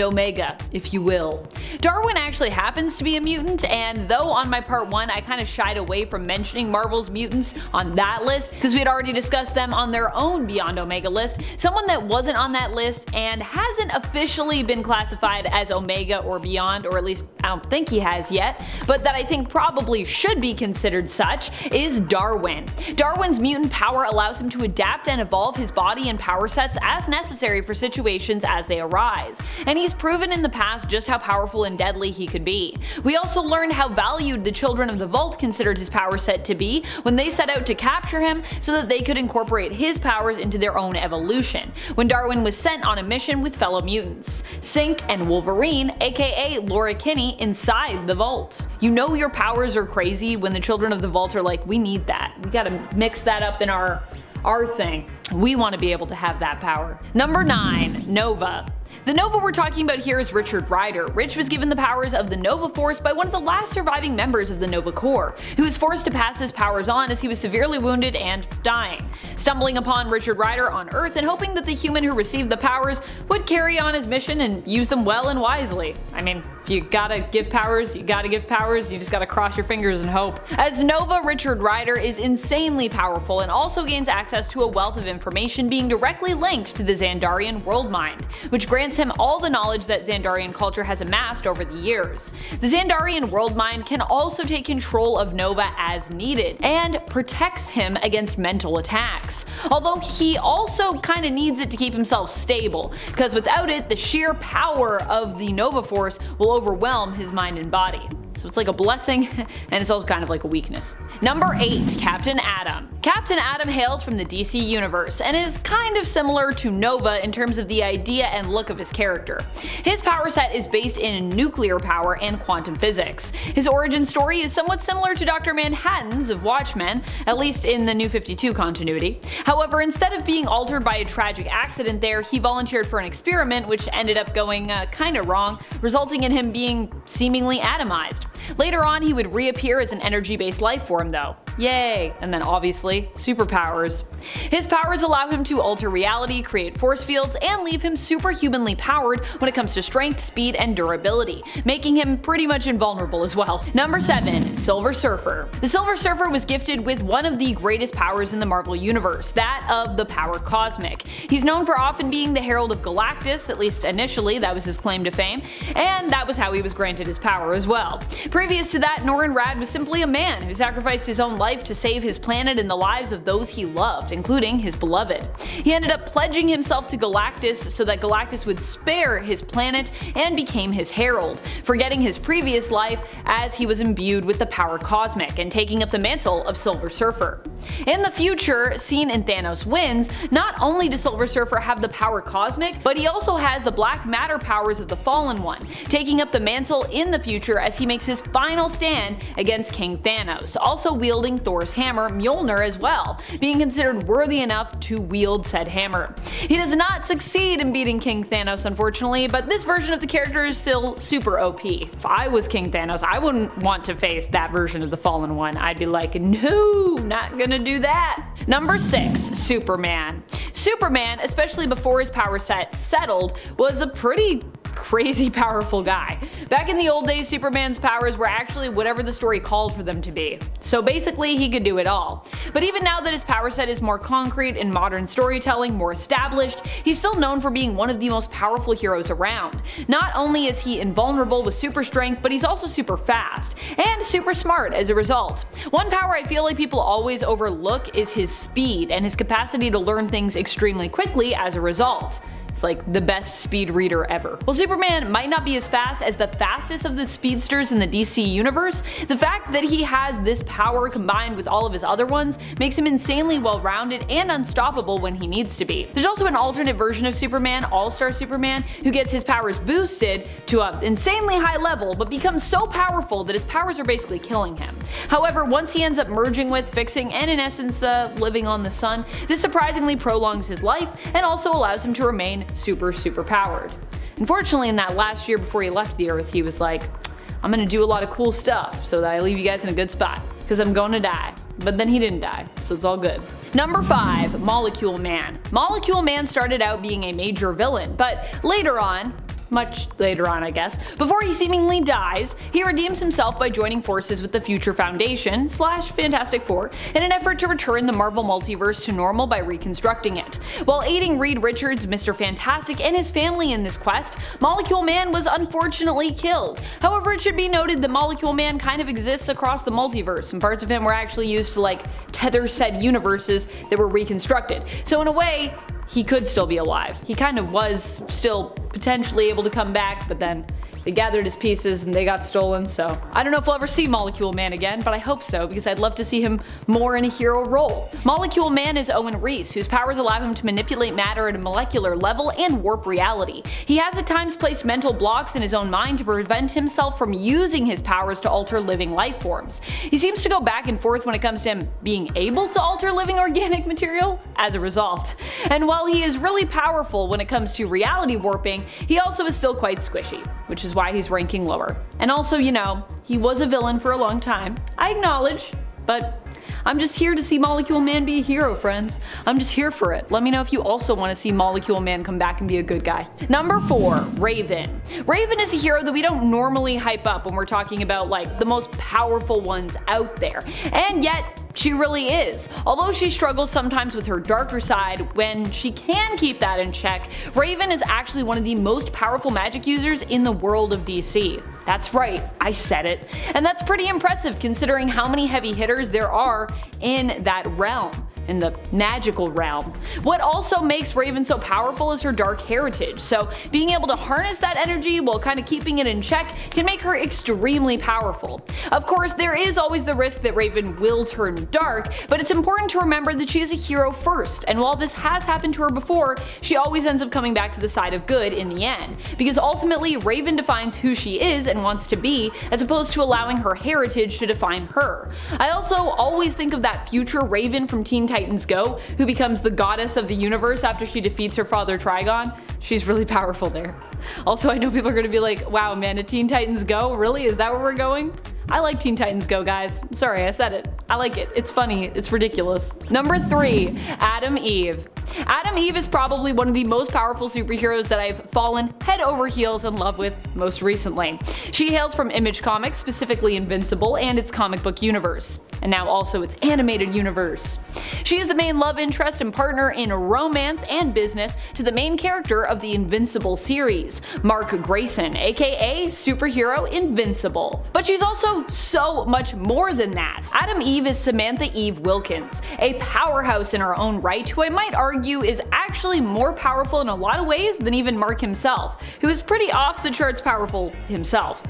Omega, if you will. Darwin actually happens to be a mutant, and though on my part 1 I kind of shied away from mentioning Marvel's mutants on that list because we had already discussed them on their own Beyond Omega list, someone that wasn't on that list and hasn't officially been classified as Omega or beyond, or at least I don't think he has yet, but that I think probably should be considered such, is Darwin. Darwin's mutant power allows him to adapt and evolve his body and power sets as necessary for situations as they arise, and he's proven in the past just how powerful and deadly he could be. We also learned how valued the Children of the Vault considered his power set to be when they set out to capture him so that they could incorporate his powers into their own evolution, when Darwin was sent on a mission with fellow mutants, Synch and Wolverine, aka Laura Kinney, inside the Vault. You know your powers are crazy when the Children of the Vault are like, we need that, we gotta mix that up in our thing. We want to be able to have that power. Number 9. Nova. The Nova we're talking about here is Richard Rider. Rich was given the powers of the Nova Force by one of the last surviving members of the Nova Corps, who was forced to pass his powers on as he was severely wounded and dying. Stumbling upon Richard Rider on Earth and hoping that the human who received the powers would carry on his mission and use them well and wisely. I mean, if you gotta give powers, you gotta give powers, you just gotta cross your fingers and hope. As Nova, Richard Rider is insanely powerful and also gains access to a wealth of information being directly linked to the Xandarian world mind, which grants him all the knowledge that Xandarian culture has amassed over the years. The Xandarian world mind can also take control of Nova as needed, and protects him against mental attacks. Although he also kinda needs it to keep himself stable, because without it, the sheer power of the Nova Force will overwhelm his mind and body. So it's like a blessing, and it's also kind of like a weakness. Number 8. Captain Atom. Captain Atom hails from the DC universe, and is kind of similar to Nova in terms of the idea and look of his character. His power set is based in nuclear power and quantum physics. His origin story is somewhat similar to Dr. Manhattan's of Watchmen, at least in the New 52 continuity. However, instead of being altered by a tragic accident there, he volunteered for an experiment which ended up going kinda wrong, resulting in him being seemingly atomized. Later on, he would reappear as an energy-based life form though. Yay! And then obviously, superpowers. His powers allow him to alter reality, create force fields, and leave him superhumanly powered when it comes to strength, speed, and durability, making him pretty much invulnerable as well. Number 7. Silver Surfer. The Silver Surfer was gifted with one of the greatest powers in the Marvel Universe, that of the power cosmic. He's known for often being the Herald of Galactus, at least initially that was his claim to fame, and that was how he was granted his power as well. Previous to that, Norrin Radd was simply a man who sacrificed his own life to save his planet and the lives of those he loved, including his beloved. He ended up pledging himself to Galactus so that Galactus would spare his planet and became his herald, forgetting his previous life as he was imbued with the power cosmic and taking up the mantle of Silver Surfer. In the future, seen in Thanos Wins, not only does Silver Surfer have the power cosmic, but he also has the black matter powers of the Fallen One, taking up the mantle in the future as he makes his final stand against King Thanos, also wielding Thor's hammer Mjolnir as well, being considered worthy enough to wield said hammer. He does not succeed in beating King Thanos unfortunately, but this version of the character is still super OP. If I was King Thanos, I wouldn't want to face that version of the Fallen One. I'd be like, no, not gonna do that. Number 6. Superman. Superman, especially before his power set settled, was a pretty crazy powerful guy. Back in the old days, Superman's powers were actually whatever the story called for them to be. So basically, he could do it all. But even now that his power set is more concrete in modern storytelling, more established, he's still known for being one of the most powerful heroes around. Not only is he invulnerable with super strength, but he's also super fast, and super smart as a result. One power I feel like people always overlook is his speed, and his capacity to learn things extremely quickly as a result. It's like the best speed reader ever. While Superman might not be as fast as the fastest of the speedsters in the DC universe, the fact that he has this power combined with all of his other ones makes him insanely well-rounded and unstoppable when he needs to be. There's also an alternate version of Superman, All-Star Superman, who gets his powers boosted to an insanely high level but becomes so powerful that his powers are basically killing him. However, once he ends up merging with, fixing, and in essence living on the sun, this surprisingly prolongs his life and also allows him to remain super powered. Unfortunately, in that last year before he left the Earth, he was like, I'm gonna do a lot of cool stuff so that I leave you guys in a good spot, because I'm going to die. But then he didn't die, so it's all good. Number 5. Molecule Man. Molecule Man started out being a major villain, but later on, much later on I guess, before he seemingly dies, he redeems himself by joining forces with the Future Foundation / Fantastic Four in an effort to return the Marvel multiverse to normal by reconstructing it. While aiding Reed Richards, Mr. Fantastic, and his family in this quest, Molecule Man was unfortunately killed. However, it should be noted that Molecule Man kind of exists across the multiverse, and parts of him were actually used to like tether said universes that were reconstructed. So in a way, he could still be alive. He kind of was still potentially able to come back, but then they gathered his pieces and they got stolen, so I don't know if we'll ever see Molecule Man again, but I hope so, because I'd love to see him more in a hero role. Molecule Man is Owen Reese, whose powers allow him to manipulate matter at a molecular level and warp reality. He has at times placed mental blocks in his own mind to prevent himself from using his powers to alter living life forms. He seems to go back and forth when it comes to him being able to alter living organic material as a result. And while he is really powerful when it comes to reality warping, he also is still quite squishy, which is why he's ranking lower. And also, you know, he was a villain for a long time. I acknowledge, but I'm just here to see Molecule Man be a hero, friends. I'm just here for it. Let me know if you also want to see Molecule Man come back and be a good guy. Number 4. Raven. Raven is a hero that we don't normally hype up when we're talking about like the most powerful ones out there. And yet, she really is. Although she struggles sometimes with her darker side, when she can keep that in check, Raven is actually one of the most powerful magic users in the world of DC. That's right, I said it. And that's pretty impressive considering how many heavy hitters there are in that realm, in the magical realm. What also makes Raven so powerful is her dark heritage, so being able to harness that energy while kind of keeping it in check can make her extremely powerful. Of course, there is always the risk that Raven will turn dark, but it's important to remember that she is a hero first, and while this has happened to her before, she always ends up coming back to the side of good in the end, because ultimately Raven defines who she is and wants to be, as opposed to allowing her heritage to define her. I also always think of that future Raven from Teen Titans Go, who becomes the goddess of the universe after she defeats her father Trigon. She's really powerful there. Also, I know people are going to be like, wow man, to Teen Titans Go? Really? Is that where we're going? I like Teen Titans Go, guys. Sorry, I said it. I like it. It's funny. It's ridiculous. Number 3. Atom Eve. Atom Eve is probably one of the most powerful superheroes that I've fallen head over heels in love with most recently. She hails from Image Comics, specifically Invincible and its comic book universe, and now also its animated universe. She is the main love interest and partner in romance and business to the main character of the Invincible series, Mark Grayson, aka Superhero Invincible. But she's also so much more than that. Atom Eve is Samantha Eve Wilkins, a powerhouse in her own right, who I might argue is actually more powerful in a lot of ways than even Mark himself, who is pretty off the charts powerful himself.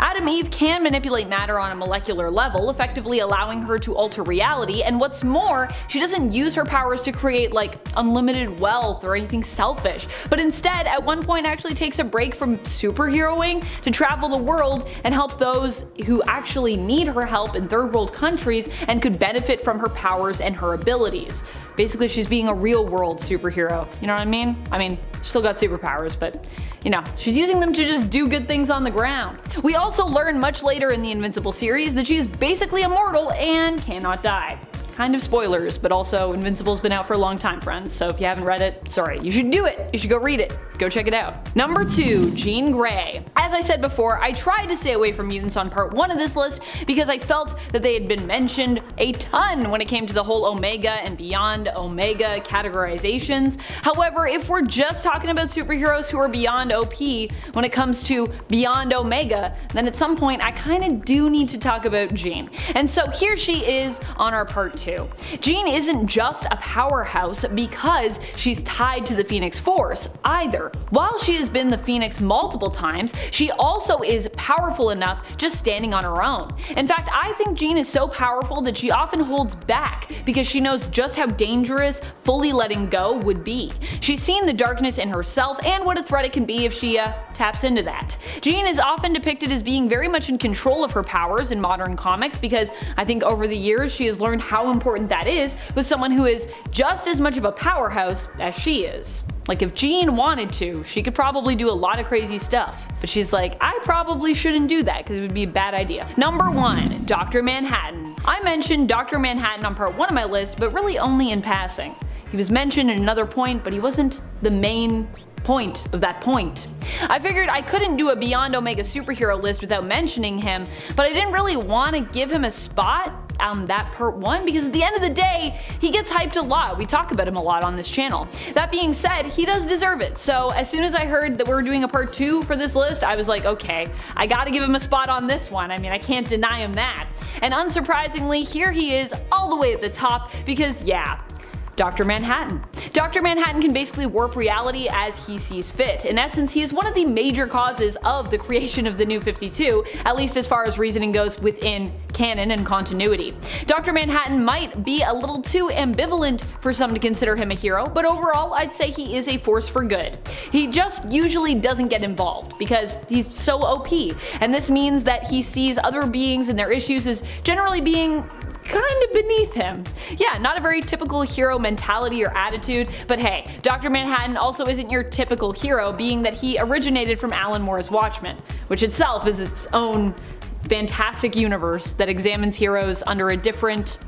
Atom Eve can manipulate matter on a molecular level, effectively allowing her to alter reality, and what's more, she doesn't use her powers to create like unlimited wealth or anything selfish, but instead at one point actually takes a break from superheroing to travel the world and help those who actually need her help in third world countries and could benefit from her powers and her abilities. Basically, she's being a real world superhero, you know what I mean? I mean, she still got superpowers, but you know, she's using them to just do good things on the ground. We also learn much later in the Invincible series that she's basically immortal and cannot die. Kind of spoilers, but also Invincible's been out for a long time, friends, so if you haven't read it, sorry, you should do it. You should go read it. Go check it out. Number 2, Jean Grey. As I said before, I tried to stay away from mutants on part 1 of this list because I felt that they had been mentioned a ton when it came to the whole Omega and beyond Omega categorizations. However, if we're just talking about superheroes who are beyond OP when it comes to beyond Omega, then at some point I kinda do need to talk about Jean. And so here she is on our part 2. Jean isn't just a powerhouse because she's tied to the Phoenix Force either. While she has been the Phoenix multiple times, she also is powerful enough just standing on her own. In fact, I think Jean is so powerful that she often holds back because she knows just how dangerous fully letting go would be. She's seen the darkness in herself and what a threat it can be if she taps into that. Jean is often depicted as being very much in control of her powers in modern comics because I think over the years she has learned how important that is with someone who is just as much of a powerhouse as she is. Like if Jean wanted to, she could probably do a lot of crazy stuff. But she's like, I probably shouldn't do that because it would be a bad idea. Number 1. Dr. Manhattan. I mentioned Dr. Manhattan on part 1 of my list, but really only in passing. He was mentioned in another point, but he wasn't the main point of that point. I figured I couldn't do a Beyond Omega superhero list without mentioning him, but I didn't really want to give him a spot on that part 1 because at the end of the day, he gets hyped a lot. We talk about him a lot on this channel. That being said, he does deserve it. So as soon as I heard that we were doing a part 2 for this list, I was like, okay, I gotta give him a spot on this one. I mean, I can't deny him that. And unsurprisingly, here he is all the way at the top because yeah, Dr. Manhattan. Dr. Manhattan can basically warp reality as he sees fit. In essence, he is one of the major causes of the creation of the New 52, at least as far as reasoning goes within canon and continuity. Dr. Manhattan might be a little too ambivalent for some to consider him a hero, but overall I'd say he is a force for good. He just usually doesn't get involved because he's so OP, and this means that he sees other beings and their issues as generally being kind of beneath him. Yeah, not a very typical hero mentality or attitude, but hey, Dr. Manhattan also isn't your typical hero, being that he originated from Alan Moore's Watchmen, which itself is its own fantastic universe that examines heroes under a different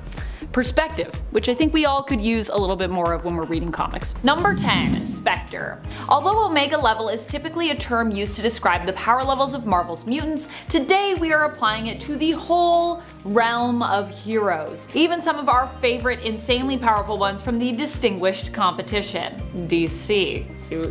perspective, which I think we all could use a little bit more of when we're reading comics. Number 10. Spectre. Although Omega level is typically a term used to describe the power levels of Marvel's mutants, today we are applying it to the whole realm of heroes, even some of our favorite insanely powerful ones from the distinguished competition, DC.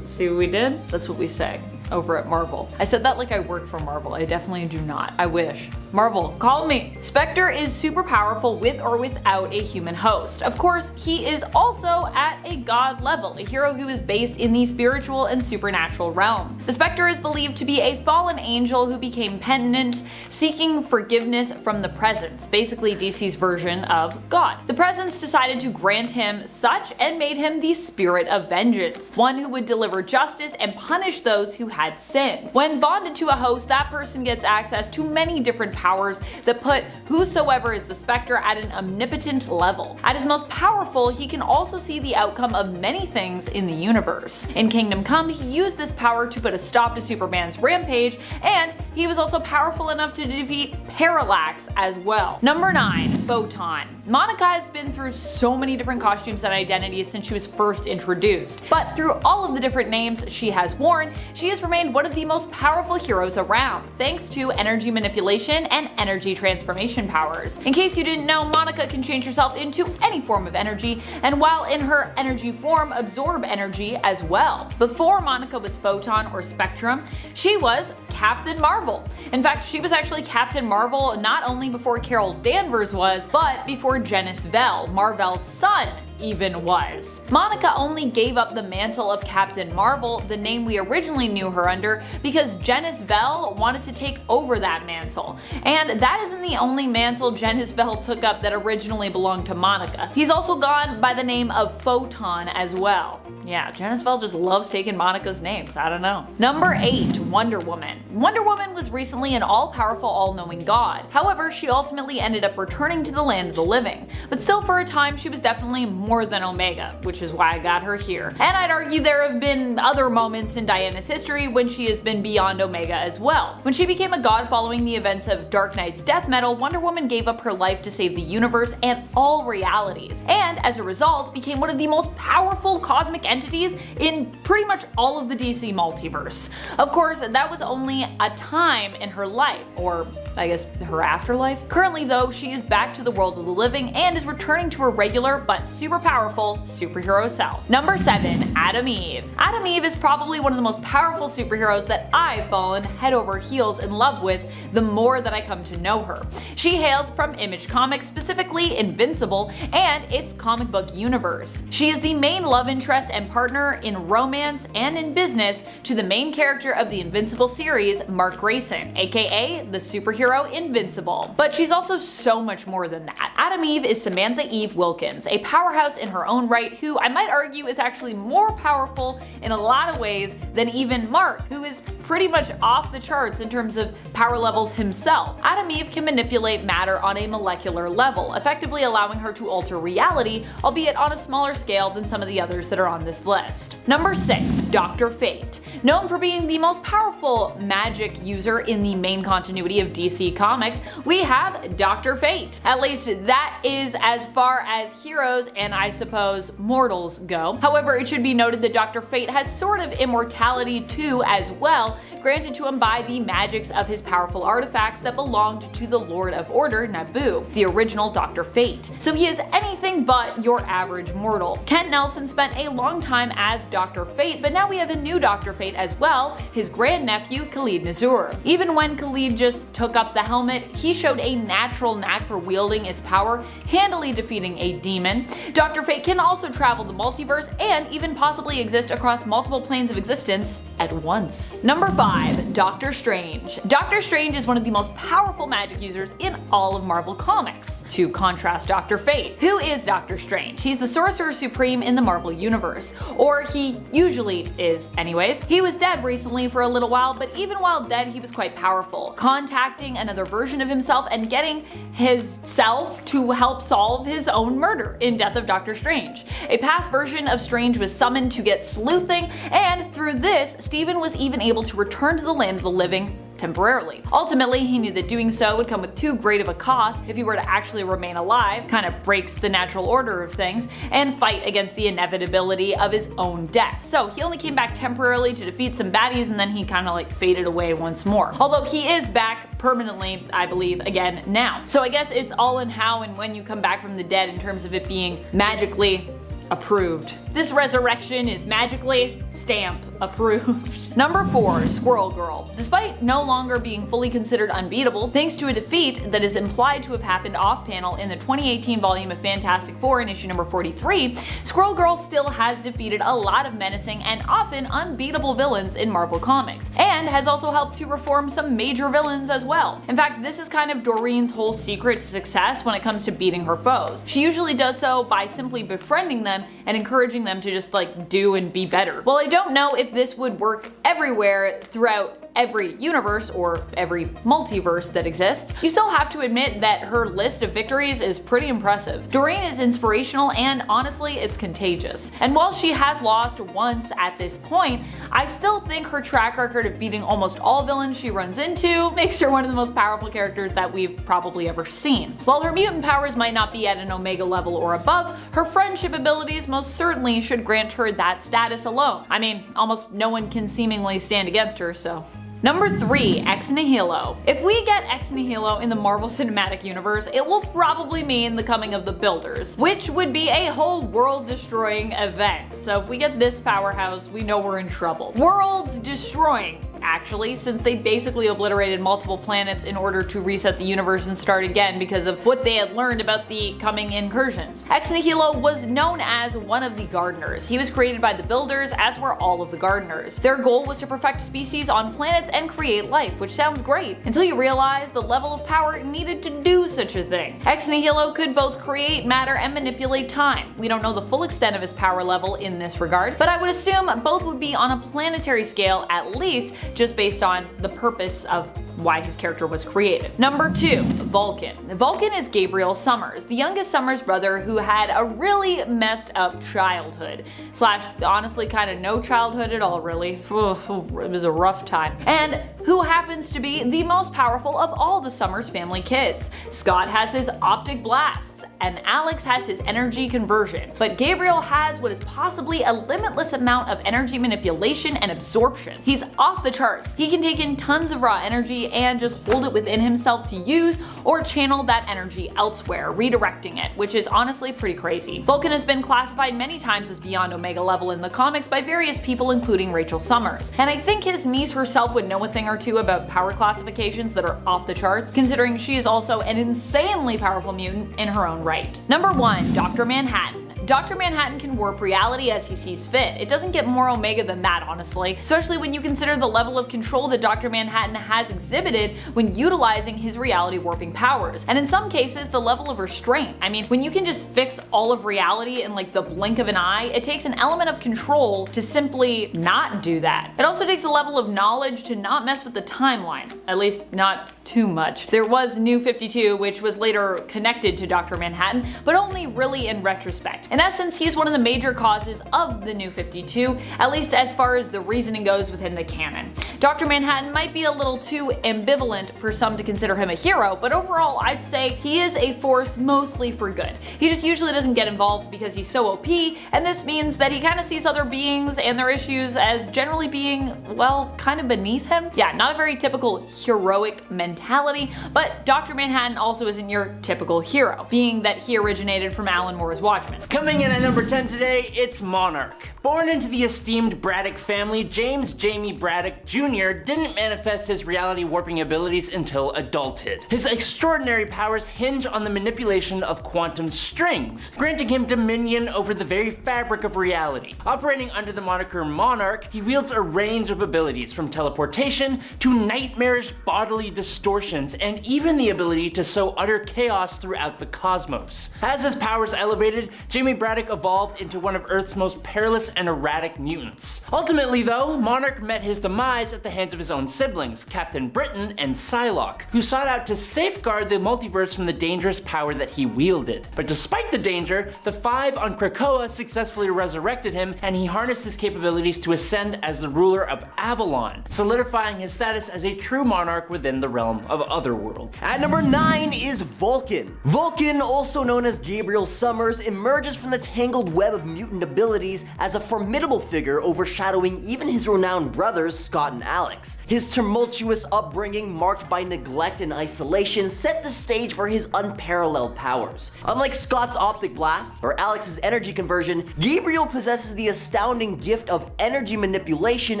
See what we did? That's what we say over at Marvel. I said that like I work for Marvel. I definitely do not. I wish. Marvel, call me. Spectre is super powerful with or without a human host. Of course, he is also at a god level, a hero who is based in the spiritual and supernatural realm. The Spectre is believed to be a fallen angel who became penitent, seeking forgiveness from the Presence, basically DC's version of God. The Presence decided to grant him such and made him the Spirit of Vengeance, one who would deliver justice and punish those who had sinned. When bonded to a host, that person gets access to many different powers that put whosoever is the Spectre at an omnipotent level. At his most powerful, he can also see the outcome of many things in the universe. In Kingdom Come, he used this power to put a stop to Superman's rampage, and he was also powerful enough to defeat Parallax as well. Number 9. Photon. Monica has been through so many different costumes and identities since she was first introduced, but through all of the different names she has worn, she has remained one of the most powerful heroes around, thanks to energy manipulation and energy transformation powers. In case you didn't know, Monica can change herself into any form of energy, and while in her energy form, absorb energy as well. Before Monica was Photon or Spectrum, she was Captain Marvel. In fact, she was actually Captain Marvel not only before Carol Danvers was, but before Janice Vell, Mar-Vell's son, even was. Monica only gave up the mantle of Captain Marvel, the name we originally knew her under, because Janice Vell wanted to take over that mantle. And that isn't the only mantle Janice Vell took up that originally belonged to Monica. He's also gone by the name of Photon as well. Yeah, Janice Vell just loves taking Monica's names, I don't know. Number 8. Wonder Woman. Wonder Woman was recently an all-powerful, all-knowing god. However, she ultimately ended up returning to the land of the living. But still, for a time, she was definitely more than Omega, which is why I got her here. And I'd argue there have been other moments in Diana's history when she has been beyond Omega as well. When she became a god following the events of Dark Knight's death metal, Wonder Woman gave up her life to save the universe and all realities, and as a result became one of the most powerful cosmic entities in pretty much all of the DC multiverse. Of course, that was only a time in her life, or I guess her afterlife. Currently though, she is back to the world of the living and is returning to her regular but super powerful superhero self. Number 7. Atom Eve. Atom Eve is probably one of the most powerful superheroes that I've fallen head over heels in love with the more that I come to know her. She hails from Image Comics, specifically Invincible, and its comic book universe. She is the main love interest and partner in romance and in business to the main character of the Invincible series, Mark Grayson, aka the superhero Invincible. But she's also so much more than that. Atom Eve is Samantha Eve Wilkins, a powerhouse in her own right who I might argue is actually more powerful in a lot of ways than even Mark, who is pretty much off the charts in terms of power levels himself. Atom Eve can manipulate matter on a molecular level, effectively allowing her to alter reality, albeit on a smaller scale than some of the others that are on this list. Number 6. Dr. Fate. Known for being the most powerful magic user in the main continuity of DC Comics, we have Dr. Fate. At least that is as far as heroes and I suppose mortals go. However, it should be noted that Dr. Fate has sort of immortality too as well, granted to him by the magics of his powerful artifacts that belonged to the Lord of Order, Naboo, the original Dr. Fate. So he is anything but your average mortal. Kent Nelson spent a long time as Dr. Fate, but now we have a new Dr. Fate as well, his grandnephew Khalid Nazur. Even when Khalid just took up the helmet, he showed a natural knack for wielding its power, handily defeating a demon. Dr. Fate can also travel the multiverse and even possibly exist across multiple planes of existence at once. Number 5. Doctor Strange. Doctor Strange is one of the most powerful magic users in all of Marvel Comics. To contrast Dr. Fate. Who is Doctor Strange? He's the Sorcerer Supreme in the Marvel Universe. Or he usually is anyways. He was dead recently for a little while, but even while dead he was quite powerful, contacting another version of himself and getting his self to help solve his own murder in Death of Doctor Strange. A past version of Strange was summoned to get sleuthing, and through this, Stephen was even able to return to the land of the living temporarily. Ultimately, he knew that doing so would come with too great of a cost if he were to actually remain alive, kind of breaks the natural order of things, and fight against the inevitability of his own death. So he only came back temporarily to defeat some baddies and then he kind of like faded away once more. Although he is back permanently, I believe, again now. So I guess it's all in how and when you come back from the dead in terms of it being magically approved. This resurrection is magically stamp approved. Number 4. Squirrel Girl. Despite no longer being fully considered unbeatable, thanks to a defeat that is implied to have happened off-panel in the 2018 volume of Fantastic Four in issue number 43, Squirrel Girl still has defeated a lot of menacing and often unbeatable villains in Marvel Comics, and has also helped to reform some major villains as well. In fact, this is kind of Doreen's whole secret to success when it comes to beating her foes. She usually does so by simply befriending them and encouraging them to just like do and be better. Well, I don't know if this would work everywhere throughout every universe or every multiverse that exists, you still have to admit that her list of victories is pretty impressive. Doreen is inspirational and honestly it's contagious. And while she has lost once at this point, I still think her track record of beating almost all villains she runs into makes her one of the most powerful characters that we've probably ever seen. While her mutant powers might not be at an Omega level or above, her friendship abilities most certainly should grant her that status alone. I mean, almost no one can seemingly stand against her, so. Number 3. Ex Nihilo. If we get Ex Nihilo in the Marvel Cinematic Universe, it will probably mean the coming of the Builders, which would be a whole world-destroying event. So if we get this powerhouse, we know we're in trouble. Worlds destroying, actually, since they basically obliterated multiple planets in order to reset the universe and start again because of what they had learned about the coming incursions. Ex Nihilo was known as one of the Gardeners. He was created by the Builders, as were all of the Gardeners. Their goal was to perfect species on planets and create life, which sounds great, until you realize the level of power needed to do such a thing. Ex Nihilo could both create matter and manipulate time. We don't know the full extent of his power level in this regard, but I would assume both would be on a planetary scale at least, just based on the purpose of why his character was created. Number 2. Vulcan. Vulcan is Gabriel Summers, the youngest Summers brother who had a really messed up childhood. Slash, honestly, kind of no childhood at all, really. It was a rough time. And who happens to be the most powerful of all the Summers family kids. Scott has his optic blasts, and Alex has his energy conversion. But Gabriel has what is possibly a limitless amount of energy manipulation and absorption. He's off the charts. He can take in tons of raw energy energy and just hold it within himself to use or channel that energy elsewhere, redirecting it, which is honestly pretty crazy. Vulcan has been classified many times as beyond Omega level in the comics by various people, including Rachel Summers, and I think his niece herself would know a thing or two about power classifications that are off the charts, considering she is also an insanely powerful mutant in her own right. Number 1. Dr. Manhattan. Dr. Manhattan can warp reality as he sees fit. It doesn't get more Omega than that, honestly, especially when you consider the level of control that Dr. Manhattan has exhibited when utilizing his reality warping powers, and in some cases the level of restraint. I mean, when you can just fix all of reality in like the blink of an eye, it takes an element of control to simply not do that. It also takes a level of knowledge to not mess with the timeline, at least not too much. There was New 52, which was later connected to Dr. Manhattan, but only really in retrospect. In essence, he's one of the major causes of the New 52, at least as far as the reasoning goes within the canon. Dr. Manhattan might be a little too ambivalent for some to consider him a hero, but overall I'd say he is a force mostly for good. He just usually doesn't get involved because he's so OP, and this means that he kind of sees other beings and their issues as generally being, well, kind of beneath him. Yeah, not a very typical heroic mentality, but Dr. Manhattan also isn't your typical hero, being that he originated from Alan Moore's Watchmen. Coming in at number 10 today, it's Monarch. Born into the esteemed Braddock family, James Jamie Braddock Jr. didn't manifest his reality warping abilities until adulthood. His extraordinary powers hinge on the manipulation of quantum strings, granting him dominion over the very fabric of reality. Operating under the moniker Monarch, he wields a range of abilities from teleportation to nightmarish bodily distortions and even the ability to sow utter chaos throughout the cosmos. As his powers elevated, Jamie Braddock evolved into one of Earth's most perilous and erratic mutants. Ultimately though, Monarch met his demise at the hands of his own siblings, Captain Britain and Psylocke, who sought out to safeguard the multiverse from the dangerous power that he wielded. But despite the danger, the Five on Krakoa successfully resurrected him, and he harnessed his capabilities to ascend as the ruler of Avalon, solidifying his status as a true monarch within the realm of Otherworld. At number 9 is Vulcan. Vulcan, also known as Gabriel Summers, emerges from the tangled web of mutant abilities as a formidable figure overshadowing even his renowned brothers Scott and Alex. His tumultuous upbringing, marked by neglect and isolation, set the stage for his unparalleled powers. Unlike Scott's optic blast or Alex's energy conversion, Gabriel possesses the astounding gift of energy manipulation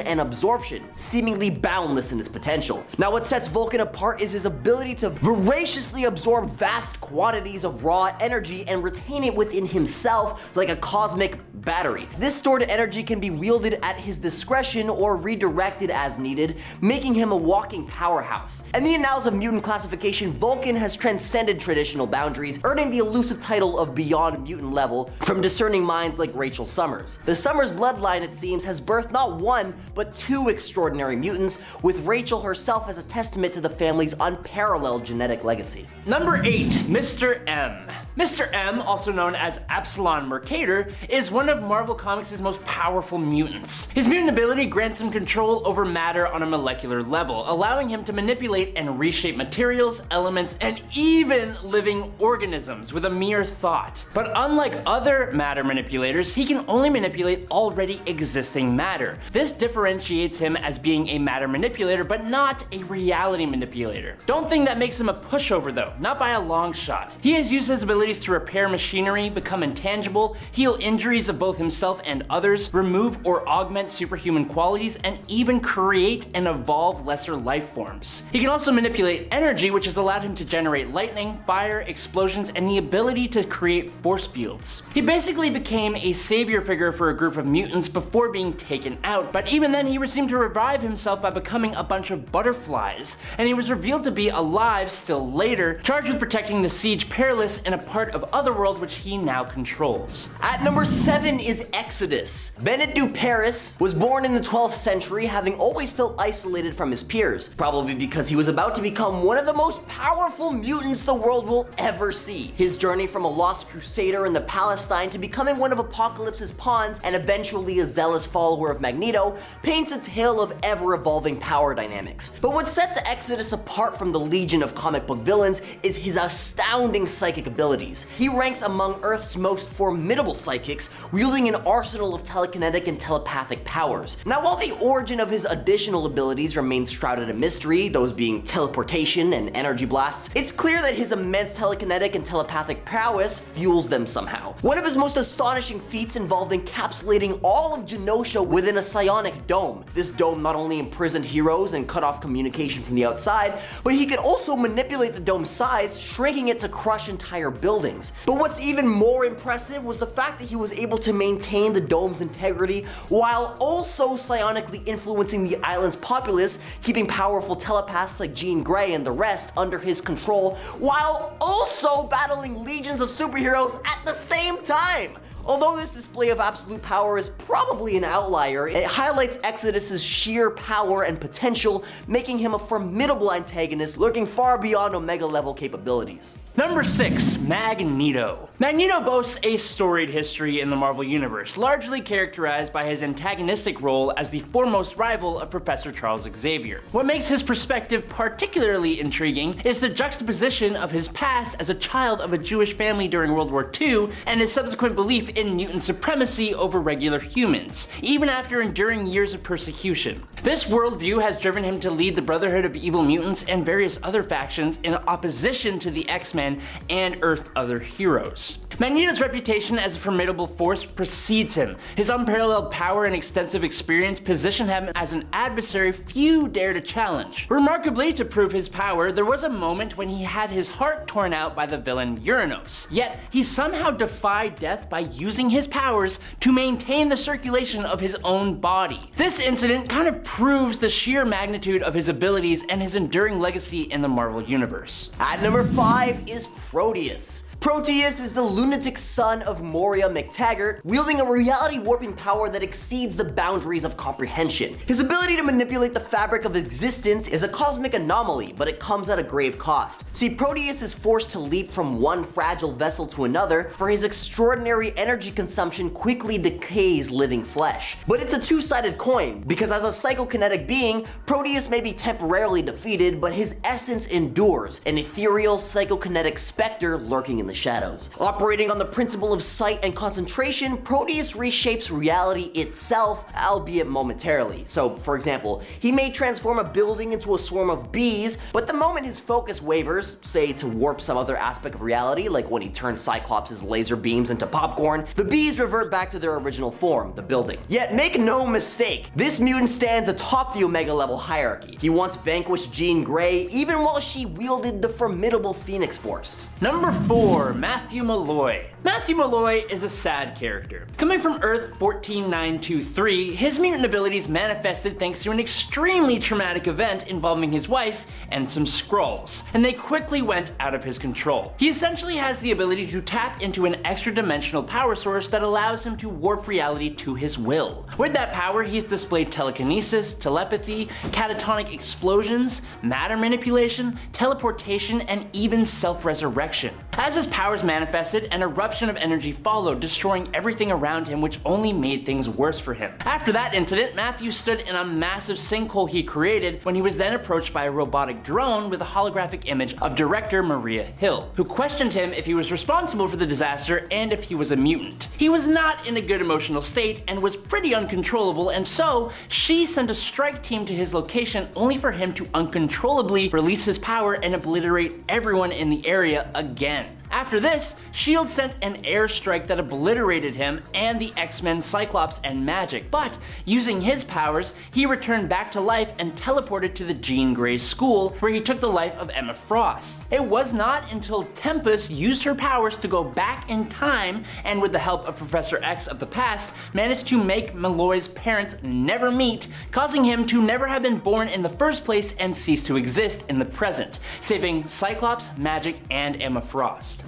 and absorption, seemingly boundless in its potential. Now, what sets Vulcan apart is his ability to voraciously absorb vast quantities of raw energy and retain it within himself like a cosmic battery. This stored energy can be wielded at his discretion or redirected as needed, making him a walking powerhouse. In the annals of mutant classification, Vulcan has transcended traditional boundaries, earning the elusive title of Beyond Mutant Level from discerning minds like Rachel Summers. The Summers bloodline, it seems, has birthed not one, but two extraordinary mutants, with Rachel herself as a testament to the family's unparalleled genetic legacy. Number 8, Mr. M. Mr. M, also known as Absalom Mercator, is one of Marvel Comics' most powerful mutants. His mutant ability grants him control over matter on a molecular level, allowing him to manipulate and reshape materials, elements, and even living organisms with a mere thought. But unlike other matter manipulators, he can only manipulate already existing matter. This differentiates him as being a matter manipulator, but not a reality manipulator. Don't think that makes him a pushover though, not by a long shot. He has used his abilities to repair machinery, become intangible, heal injuries of both himself and others, remove or augment superhuman qualities, and even create and evolve lesser life forms. He can also manipulate energy, which has allowed him to generate lightning, fire, explosions, and the ability to create force fields. He basically became a savior figure for a group of mutants before being taken out, but even then he seemed to revive himself by becoming a bunch of butterflies, and he was revealed to be alive still later, charged with protecting the Siege Perilous in a part of Otherworld which he now controls. At number 7 is Exodus. Bennett du Paris was born in the 12th century, having always felt isolated from his peers, probably because he was about to become one of the most powerful mutants the world will ever see. His journey from a lost crusader in the Palestine to becoming one of Apocalypse's pawns and eventually a zealous follower of Magneto paints a tale of ever-evolving power dynamics. But what sets Exodus apart from the legion of comic book villains is his astounding psychic abilities. He ranks among Earth's most formidable psychics, wielding an arsenal of telekinetic and telepathic powers. Now, while the origin of his additional abilities remains shrouded in mystery, those being teleportation and energy blasts, it's clear that his immense telekinetic and telepathic prowess fuels them somehow. One of his most astonishing feats involved encapsulating all of Genosha within a psionic dome. This dome not only imprisoned heroes and cut off communication from the outside, but he could also manipulate the dome's size, shrinking it to crush entire buildings. But what's even more impressive was the fact that he was able to maintain the dome's integrity while also psionically influencing the island's populace, keeping powerful telepaths like Jean Grey and the rest under his control, while also battling legions of superheroes at the same time. Although this display of absolute power is probably an outlier, it highlights Exodus's sheer power and potential, making him a formidable antagonist lurking far beyond Omega level capabilities. Number 6. Magneto. Magneto boasts a storied history in the Marvel Universe, largely characterized by his antagonistic role as the foremost rival of Professor Charles Xavier. What makes his perspective particularly intriguing is the juxtaposition of his past as a child of a Jewish family during World War II and his subsequent belief in mutant supremacy over regular humans, even after enduring years of persecution. This worldview has driven him to lead the Brotherhood of Evil Mutants and various other factions in opposition to the X-Men and Earth's other heroes. Magneto's reputation as a formidable force precedes him. His unparalleled power and extensive experience position him as an adversary few dare to challenge. Remarkably, to prove his power, there was a moment when he had his heart torn out by the villain Uranos. Yet, he somehow defied death by using his powers to maintain the circulation of his own body. This incident kind of proves the sheer magnitude of his abilities and his enduring legacy in the Marvel Universe. At number 5 is Proteus. Proteus is the lunatic son of Moira X, wielding a reality warping power that exceeds the boundaries of comprehension. His ability to manipulate the fabric of existence is a cosmic anomaly, but it comes at a grave cost. See, Proteus is forced to leap from one fragile vessel to another, for his extraordinary energy consumption quickly decays living flesh. But it's a two-sided coin, because as a psychokinetic being, Proteus may be temporarily defeated, but his essence endures, an ethereal psychokinetic specter lurking in the shadows. Operating on the principle of sight and concentration, Proteus reshapes reality itself, albeit momentarily. So, for example, he may transform a building into a swarm of bees, but the moment his focus wavers, say to warp some other aspect of reality, like when he turns Cyclops' laser beams into popcorn, the bees revert back to their original form, the building. Yet make no mistake, this mutant stands atop the Omega level hierarchy. He once vanquished Jean Grey, even while she wielded the formidable Phoenix Force. Number 4. Matthew Malloy. Matthew Malloy is a sad character. Coming from Earth 14923, his mutant abilities manifested thanks to an extremely traumatic event involving his wife and some Skrulls, and they quickly went out of his control. He essentially has the ability to tap into an extra-dimensional power source that allows him to warp reality to his will. With that power, he's displayed telekinesis, telepathy, catatonic explosions, matter manipulation, teleportation, and even self-resurrection. As his powers manifested, an eruption of energy followed, destroying everything around him, which only made things worse for him. After that incident, Matthew stood in a massive sinkhole he created when he was then approached by a robotic drone with a holographic image of director Maria Hill, who questioned him if he was responsible for the disaster and if he was a mutant. He was not in a good emotional state and was pretty uncontrollable, and so she sent a strike team to his location only for him to uncontrollably release his power and obliterate everyone in the area again. After this, S.H.I.E.L.D. sent an airstrike that obliterated him and the X-Men, Cyclops, and Magic, but using his powers, he returned back to life and teleported to the Jean Grey school, where he took the life of Emma Frost. It was not until Tempest used her powers to go back in time, and with the help of Professor X of the past, managed to make Malloy's parents never meet, causing him to never have been born in the first place and cease to exist in the present, saving Cyclops, Magic, and Emma Frost.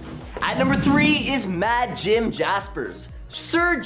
At number 3 is Mad Jim Jaspers. Sir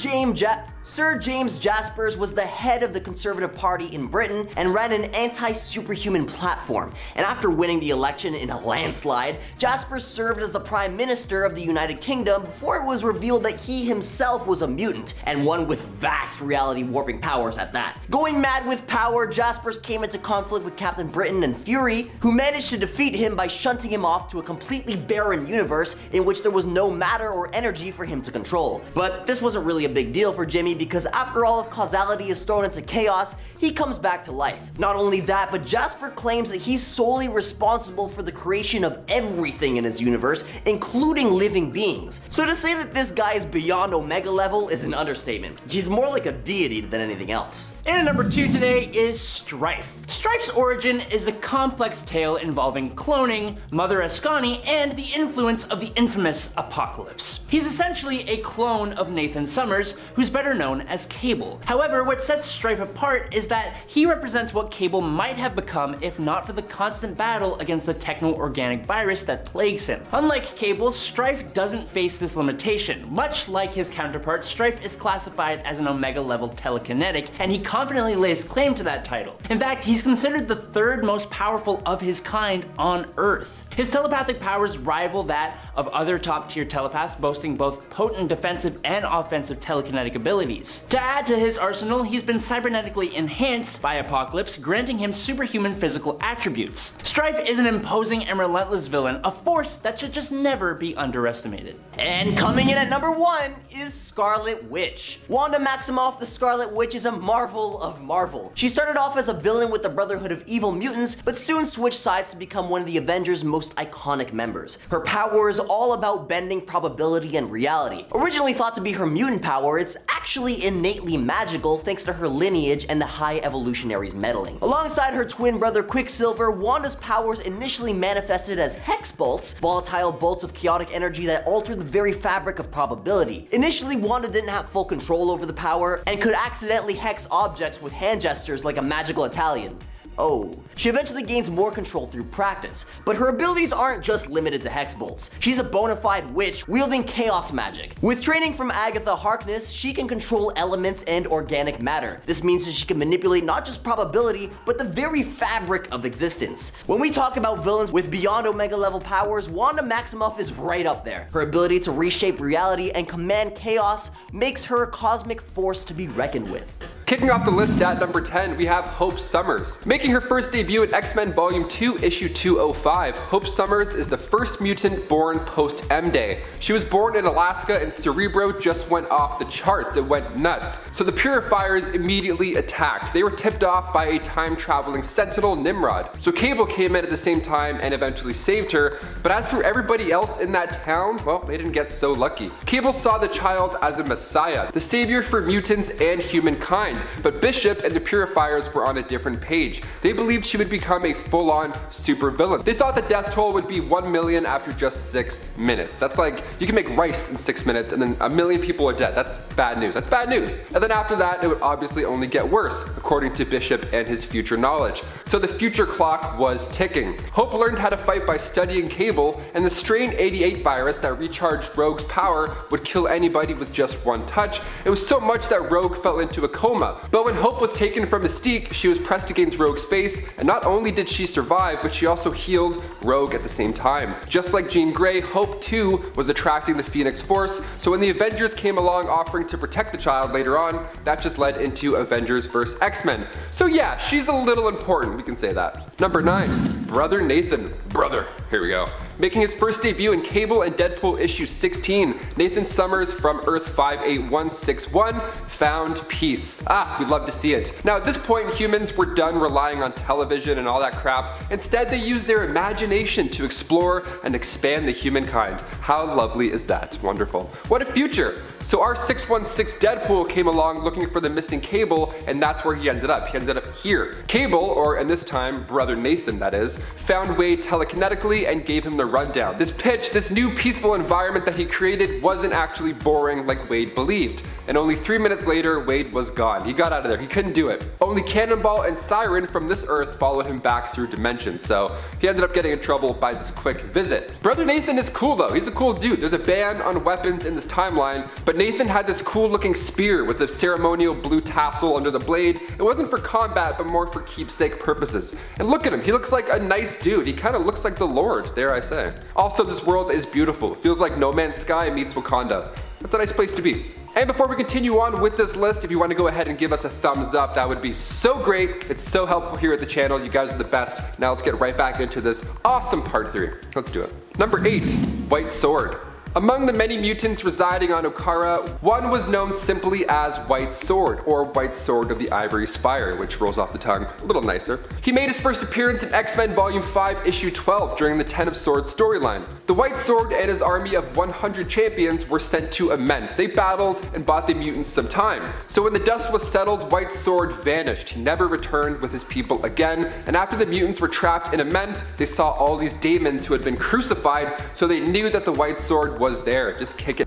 Sir James Jaspers was the head of the Conservative Party in Britain and ran an anti-superhuman platform, and after winning the election in a landslide, Jaspers served as the Prime Minister of the United Kingdom before it was revealed that he himself was a mutant, and one with vast reality warping powers at that. Going mad with power, Jaspers came into conflict with Captain Britain and Fury, who managed to defeat him by shunting him off to a completely barren universe in which there was no matter or energy for him to control. But this wasn't really a big deal for Jimmy because after all of causality is thrown into chaos, he comes back to life. Not only that, but Jasper claims that he's solely responsible for the creation of everything in his universe, including living beings. So to say that this guy is beyond Omega level is an understatement. He's more like a deity than anything else. And number 2 today is Stryfe. Stryfe's origin is a complex tale involving cloning, Mother Ascani, and the influence of the infamous Apocalypse. He's essentially a clone of Nathan Summers, who's better known as Cable. However, what sets Stryfe apart is that he represents what Cable might have become if not for the constant battle against the techno-organic virus that plagues him. Unlike Cable, Stryfe doesn't face this limitation. Much like his counterpart, Stryfe is classified as an Omega level telekinetic, and he confidently lays claim to that title. In fact, he's considered the 3rd most powerful of his kind on Earth. His telepathic powers rival that of other top tier telepaths, boasting both potent defensive and offensive telekinetic abilities. To add to his arsenal, he's been cybernetically enhanced by Apocalypse, granting him superhuman physical attributes. Stryfe is an imposing and relentless villain, a force that should just never be underestimated. And coming in at number 1 is Scarlet Witch. Wanda Maximoff, the Scarlet Witch, is a marvel of Marvel. She started off as a villain with the Brotherhood of Evil Mutants, but soon switched sides to become one of the Avengers' most iconic members. Her power is all about bending probability and reality. Originally thought to be her mutant power, it's actually innately magical thanks to her lineage and the High Evolutionaries meddling. Alongside her twin brother Quicksilver, Wanda's powers initially manifested as hex bolts, volatile bolts of chaotic energy that altered the very fabric of probability. Initially, Wanda didn't have full control over the power and could accidentally hex objects with hand gestures like a magical Italian. Oh. She eventually gains more control through practice, but her abilities aren't just limited to hex bolts. She's a bona fide witch wielding chaos magic. With training from Agatha Harkness, she can control elements and organic matter. This means that she can manipulate not just probability, but the very fabric of existence. When we talk about villains with beyond Omega level powers, Wanda Maximoff is right up there. Her ability to reshape reality and command chaos makes her a cosmic force to be reckoned with. Kicking off the list at number 10, we have Hope Summers. Making her first debut in X-Men Volume 2, Issue 205, Hope Summers is the first mutant born post-M-Day. She was born in Alaska and Cerebro just went off the charts. It went nuts. So the Purifiers immediately attacked. They were tipped off by a time-traveling Sentinel, Nimrod. So Cable came in at the same time and eventually saved her. But as for everybody else in that town, well, they didn't get so lucky. Cable saw the child as a messiah, the savior for mutants and humankind. But Bishop and the Purifiers were on a different page. They believed she would become a full-on supervillain. They thought the death toll would be 1 million after just 6 minutes. That's like, you can make rice in 6 minutes and then 1 million people are dead. That's bad news. That's bad news. And then after that, it would obviously only get worse, according to Bishop and his future knowledge. So the future clock was ticking. Hope learned how to fight by studying Cable, and the Strain 88 virus that recharged Rogue's power would kill anybody with just one touch. It was so much that Rogue fell into a coma. But when Hope was taken from Mystique, she was pressed against Rogue's face, and not only did she survive, but she also healed Rogue at the same time. Just like Jean Grey, Hope too was attracting the Phoenix Force, so when the Avengers came along offering to protect the child later on, that just led into Avengers vs. X-Men. So yeah, she's a little important, we can say that. Number 9, Brother Nathan. Brother, here we go. Making his first debut in Cable and Deadpool issue 16, Nathan Summers from Earth 58161 found peace. We'd love to see it. Now at this point, humans were done relying on television and all that crap. Instead, they used their imagination to explore and expand the humankind. How lovely is that? Wonderful. What a future. So our 616 Deadpool came along looking for the missing Cable, and that's where he ended up. He ended up here. Cable, or in this time, Brother Nathan that is, this, found Wade telekinetically and gave him the rundown. This pitch, this new peaceful environment that he created wasn't actually boring like Wade believed. And only 3 minutes later, Wade was gone. He got out of there. He couldn't do it. Only Cannonball and Siren from this Earth followed him back through dimensions, so he ended up getting in trouble by this quick visit. Brother Nathan is cool though. He's a cool dude. There's a ban on weapons in this timeline, but Nathan had this cool looking spear with a ceremonial blue tassel under the blade. It wasn't for combat, but more for keepsake purposes. And look at him. He looks like a nice dude. He kind of looks like the Lord, dare I say. Also, this world is beautiful. It feels like No Man's Sky meets Wakanda. That's a nice place to be. And before we continue on with this list, if you want to go ahead and give us a thumbs up, that would be so great. It's so helpful here at the channel. You guys are the best. Now let's get right back into this awesome part 3. Let's do it. Number 8, White Sword. Among the many mutants residing on Okara, one was known simply as White Sword, or White Sword of the Ivory Spire, which rolls off the tongue a little nicer. He made his first appearance in X-Men Volume 5, Issue 12 during the Ten of Swords storyline. The White Sword and his army of 100 champions were sent to Ament. They battled and bought the mutants some time. So when the dust was settled, White Sword vanished. He never returned with his people again, and after the mutants were trapped in Ament, they saw all these demons who had been crucified, so they knew that the White Sword was there, just kicking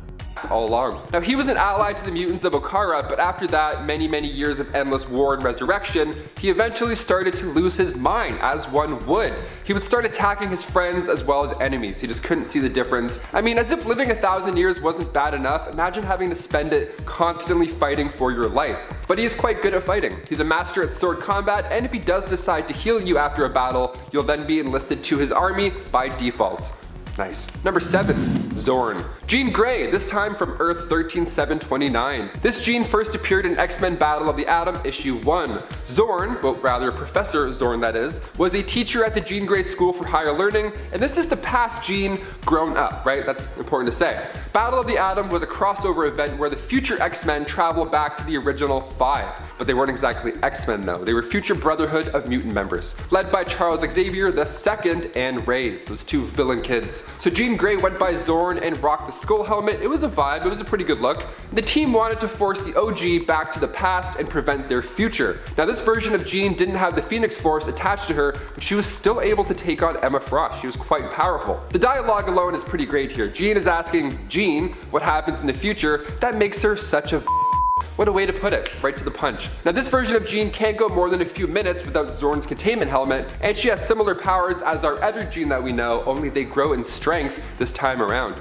all along. Now he was an ally to the mutants of Okara, but after that, many years of endless war and resurrection, he eventually started to lose his mind, as one would. He would start attacking his friends as well as enemies. He just couldn't see the difference. I mean, as if living 1,000 years wasn't bad enough, imagine having to spend it constantly fighting for your life. But he is quite good at fighting. He's a master at sword combat, and if he does decide to heal you after a battle, you'll then be enlisted to his army by default. Nice. Number 7, Zorn. Jean Grey, this time from Earth 13729. This Jean first appeared in X-Men Battle of the Atom issue 1. Zorn, well rather Professor Zorn that is, was a teacher at the Jean Grey School for Higher Learning, and this is the past Jean grown up, right? That's important to say. Battle of the Atom was a crossover event where the future X-Men traveled back to the original 5. But they weren't exactly X-Men though. They were future Brotherhood of Mutant members, led by Charles Xavier II and Reyes, those two villain kids. So Jean Grey went by Zorn and rocked the skull helmet. It was a vibe, it was a pretty good look. The team wanted to force the OG back to the past and prevent their future. Now this version of Jean didn't have the Phoenix Force attached to her, but she was still able to take on Emma Frost. She was quite powerful. The dialogue alone is pretty great here. Jean is asking Jean what happens in the future that makes her such a What a way to put it, right to the punch. Now this version of Jean can't go more than a few minutes without Zorn's containment helmet, and she has similar powers as our other Jean that we know, only they grow in strength this time around.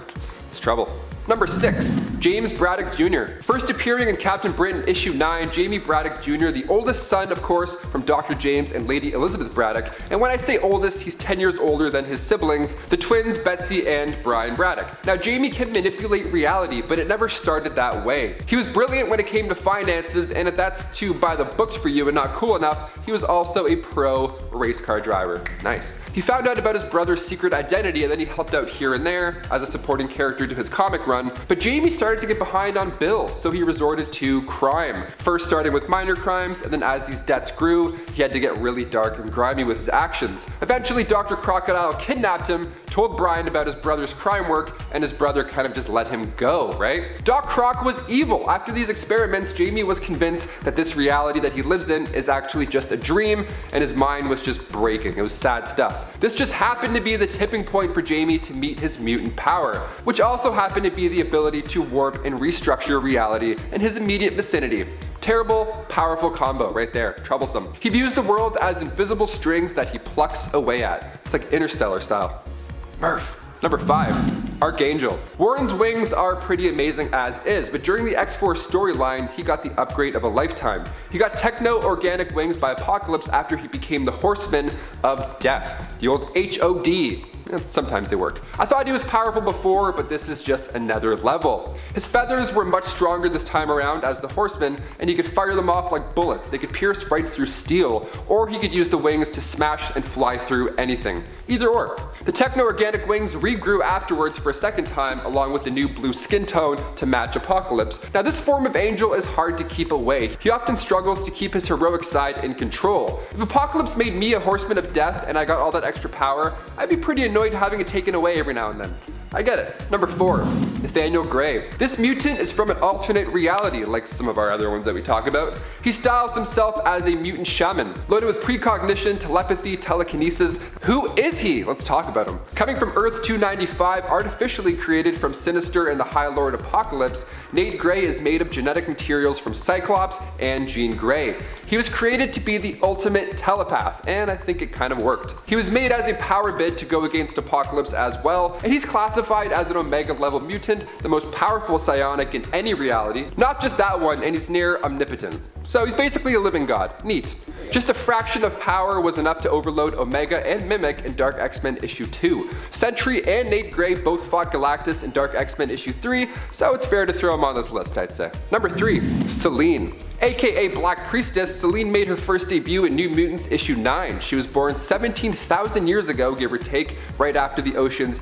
It's trouble. Number 6, James Braddock Jr. First appearing in Captain Britain issue 9, Jamie Braddock Jr., the oldest son, of course, from Dr. James and Lady Elizabeth Braddock. And when I say oldest, he's 10 years older than his siblings, the twins Betsy and Brian Braddock. Now Jamie can manipulate reality, but it never started that way. He was brilliant when it came to finances, and if that's too by the books for you and not cool enough, he was also a pro race car driver. Nice. He found out about his brother's secret identity, and then he helped out here and there as a supporting character to his comic run. But Jamie started to get behind on bills, so he resorted to crime. First starting with minor crimes, and then as these debts grew, he had to get really dark and grimy with his actions. Eventually, Dr. Crocodile kidnapped him, told Brian about his brother's crime work, and his brother kind of just let him go, right? Doc Croc was evil. After these experiments, Jamie was convinced that this reality that he lives in is actually just a dream, and his mind was just breaking. It was sad stuff. This just happened to be the tipping point for Jamie to meet his mutant power, which also happened to be the ability to warp and restructure reality in his immediate vicinity. Terrible, powerful combo right there. Troublesome. He views the world as invisible strings that he plucks away at. It's like Interstellar style. Murph. Number 5, Archangel. Warren's wings are pretty amazing as is, but during the X-Force storyline, he got the upgrade of a lifetime. He got techno-organic wings by Apocalypse after he became the Horseman of Death. The old HOD. Sometimes they work. I thought he was powerful before, but this is just another level. His feathers were much stronger this time around as the Horseman, and he could fire them off like bullets. They could pierce right through steel, or he could use the wings to smash and fly through anything. Either or. The techno-organic wings regrew afterwards for a second time, along with the new blue skin tone to match Apocalypse. Now this form of Angel is hard to keep away. He often struggles to keep his heroic side in control. If Apocalypse made me a Horseman of Death and I got all that extra power, I'd be pretty annoyed having it taken away every now and then. I get it. Number 4, Nathaniel Gray. This mutant is from an alternate reality, like some of our other ones that we talk about. He styles himself as a mutant shaman, loaded with precognition, telepathy, telekinesis. Who is he? Let's talk about him. Coming from Earth 295, artificially created from Sinister and the High Lord Apocalypse, Nate Gray is made of genetic materials from Cyclops and Jean Grey. He was created to be the ultimate telepath, and I think it kind of worked. He was made as a power bid to go against Apocalypse as well, and he's classified as an Omega level mutant, the most powerful psionic in any reality. Not just that one, and he's near omnipotent. So he's basically a living god. Neat. Just a fraction of power was enough to overload Omega and Mimic in Dark X-Men issue 2. Sentry and Nate Gray both fought Galactus in Dark X-Men issue 3, so it's fair to throw him on this list, I'd say. Number 3, Celine. AKA Black Priestess, Celine made her first debut in New Mutants issue 9. She was born 17,000 years ago, give or take, right after the oceans,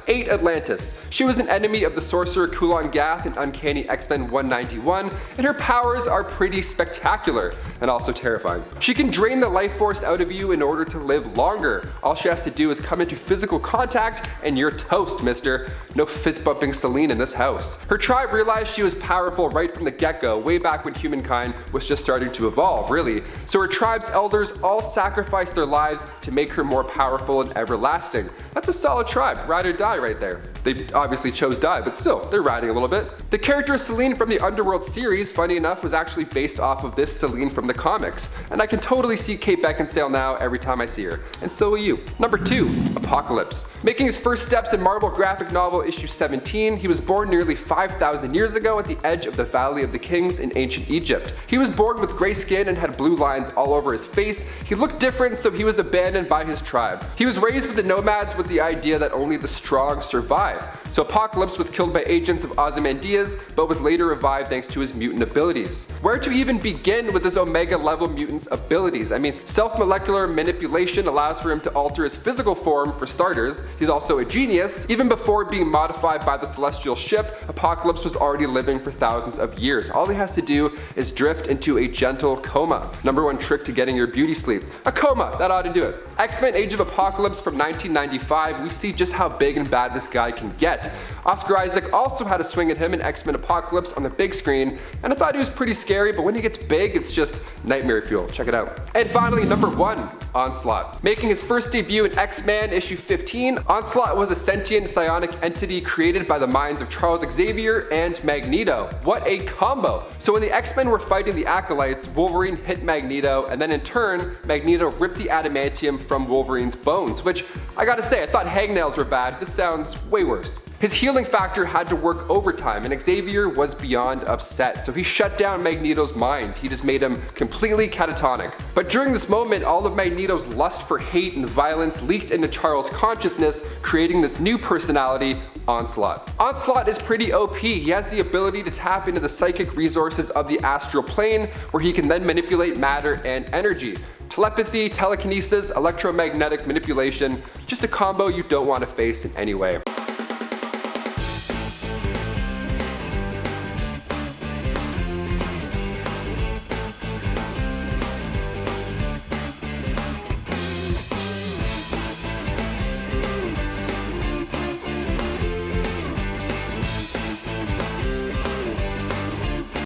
ate Atlantis. She was an enemy of the sorcerer Kulan Gath in Uncanny X-Men 191, and her powers are pretty spectacular, and also terrifying. She can drain the life force out of you in order to live longer. All she has to do is come into physical contact, and you're toast, mister. No fist bumping Celine in this house. Her tribe realized she was powerful right from the get-go, way back when humankind was just starting to evolve, really. So her tribe's elders all sacrificed their lives to make her more powerful and everlasting. That's a solid tribe, ride or die right there. They obviously chose die, but still, they're riding a little bit. The character Celine from the Underworld series, funny enough, was actually based off of this Celine from the comics, and I can totally see Kate Beckinsale now every time I see her, and so will you. Number 2, Apocalypse. Making his first steps in Marvel graphic novel issue 17, he was born nearly 5,000 years ago at the edge of the Valley of the Kings in ancient Egypt. He was born with gray skin and had blue lines all over his face. He looked different, so he was abandoned by his tribe. He was raised with the nomads with the idea that only the strong survive. So Apocalypse was killed by agents of Ozymandias, but was later revived thanks to his mutant abilities. Where to even begin with this Omega level mutant's abilities? I mean, self-molecular manipulation allows for him to alter his physical form for starters. He's also a genius. Even before being modified by the celestial ship, Apocalypse was already living for thousands of years. All he has to do is drift into a gentle coma. Number 1 trick to getting your beauty sleep. A coma, that ought to do it. X-Men Age of Apocalypse from 1995, we see just how big and bad this guy can get. Oscar Isaac also had a swing at him in X-Men Apocalypse on the big screen, and I thought he was pretty scary, but when he gets big, it's just nightmare fuel. Check it out. And finally, number 1, Onslaught. Making his first debut in X-Men issue 15, Onslaught was a sentient psionic entity created by the minds of Charles Xavier and Magneto. What a combo! So when the X-Men were fighting the Acolytes, Wolverine hit Magneto, and then in turn, Magneto ripped the adamantium from Wolverine's bones, which I gotta say, I thought hangnails were bad. This sounds way worse. His healing factor had to work overtime, and Xavier was beyond upset, so he shut down Magneto's mind. He just made him completely catatonic. But during this moment, all of Magneto's lust for hate and violence leaked into Charles' consciousness, creating this new personality, Onslaught. Onslaught is pretty OP. He has the ability to tap into the psychic resources of the astral plane, where he can then manipulate matter and energy. Telepathy, telekinesis, electromagnetic manipulation, just a combo you don't want to face in any way.